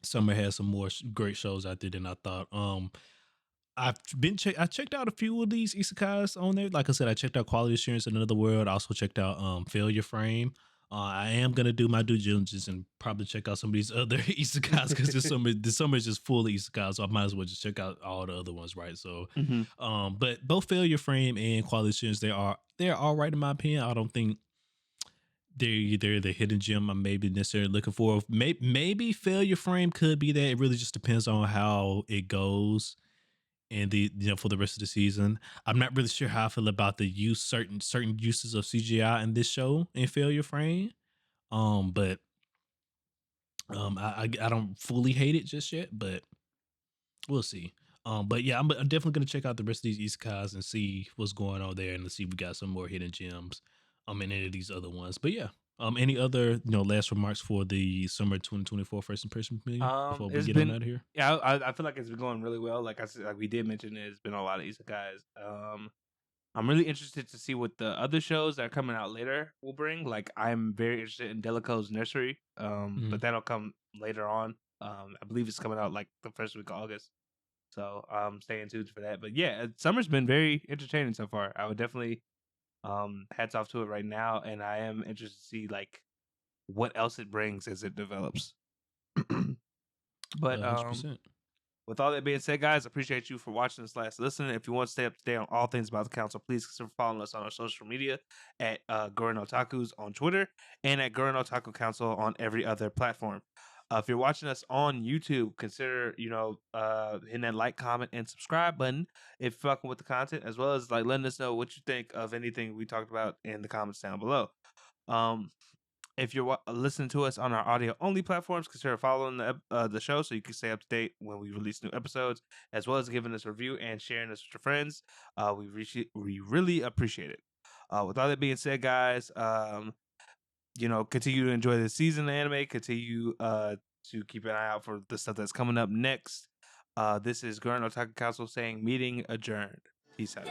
A: summer has some more great shows out there than I thought. I checked out a few of these isekais on there. Like I said, I checked out Quality Assurance in Another World. I also checked out Failure Frame. I am gonna do my due diligence and probably check out some of these other isekais because this summer is just full of isekais, so I might as well just check out all the other ones, right? So,
B: Hmm.
A: but both Failure Frame and Quality Assurance, they're all right in my opinion. I don't think they're the hidden gem I'm maybe necessarily looking for. Maybe Failure Frame could be that. It really just depends on how it goes and for the rest of the season. I'm not really sure how I feel about the use certain uses of CGI in this show in Failure Frame. But I don't fully hate it just yet, but we'll see. But yeah, I'm definitely gonna check out the rest of these isekais and see what's going on there, and let's see if we got some more hidden gems. In any of these other ones. But yeah. Any other last remarks for the summer 2024 first impression million before we
B: It's
A: get on
B: been
A: out of here?
B: yeah, I feel like it's been going really well. Like I said, like we did mention, it's been a lot of isekais. I'm really interested to see what the other shows that are coming out later will bring. Like I'm very interested in Delico's Nursery, but
A: Mhm.
B: that'll come later on. I believe it's coming out like the first week of August. So staying tuned for that. But yeah, summer's been very entertaining so far. I would definitely hats off to it right now, and I am interested to see like what else it brings as it develops. But
A: 100%.
B: with all that being said, guys, appreciate you for watching this last listen. If you want to stay up to date on all things about the council, please consider following us on our social media at Gurren Otaku's on Twitter and at Gurren Otaku Council on every other platform. If you're watching us on YouTube, consider hitting that like, comment, and subscribe button if you're fucking with the content, as well as like letting us know what you think of anything we talked about in the comments down below. Um, if you're listening to us on our audio only platforms, consider following the show so you can stay up to date when we release new episodes, as well as giving us a review and sharing us with your friends. We really appreciate it. With all that being said, guys, continue to enjoy the season of anime. Continue to keep an eye out for the stuff that's coming up next. This is Gurren Otaku Council saying meeting adjourned. Peace out.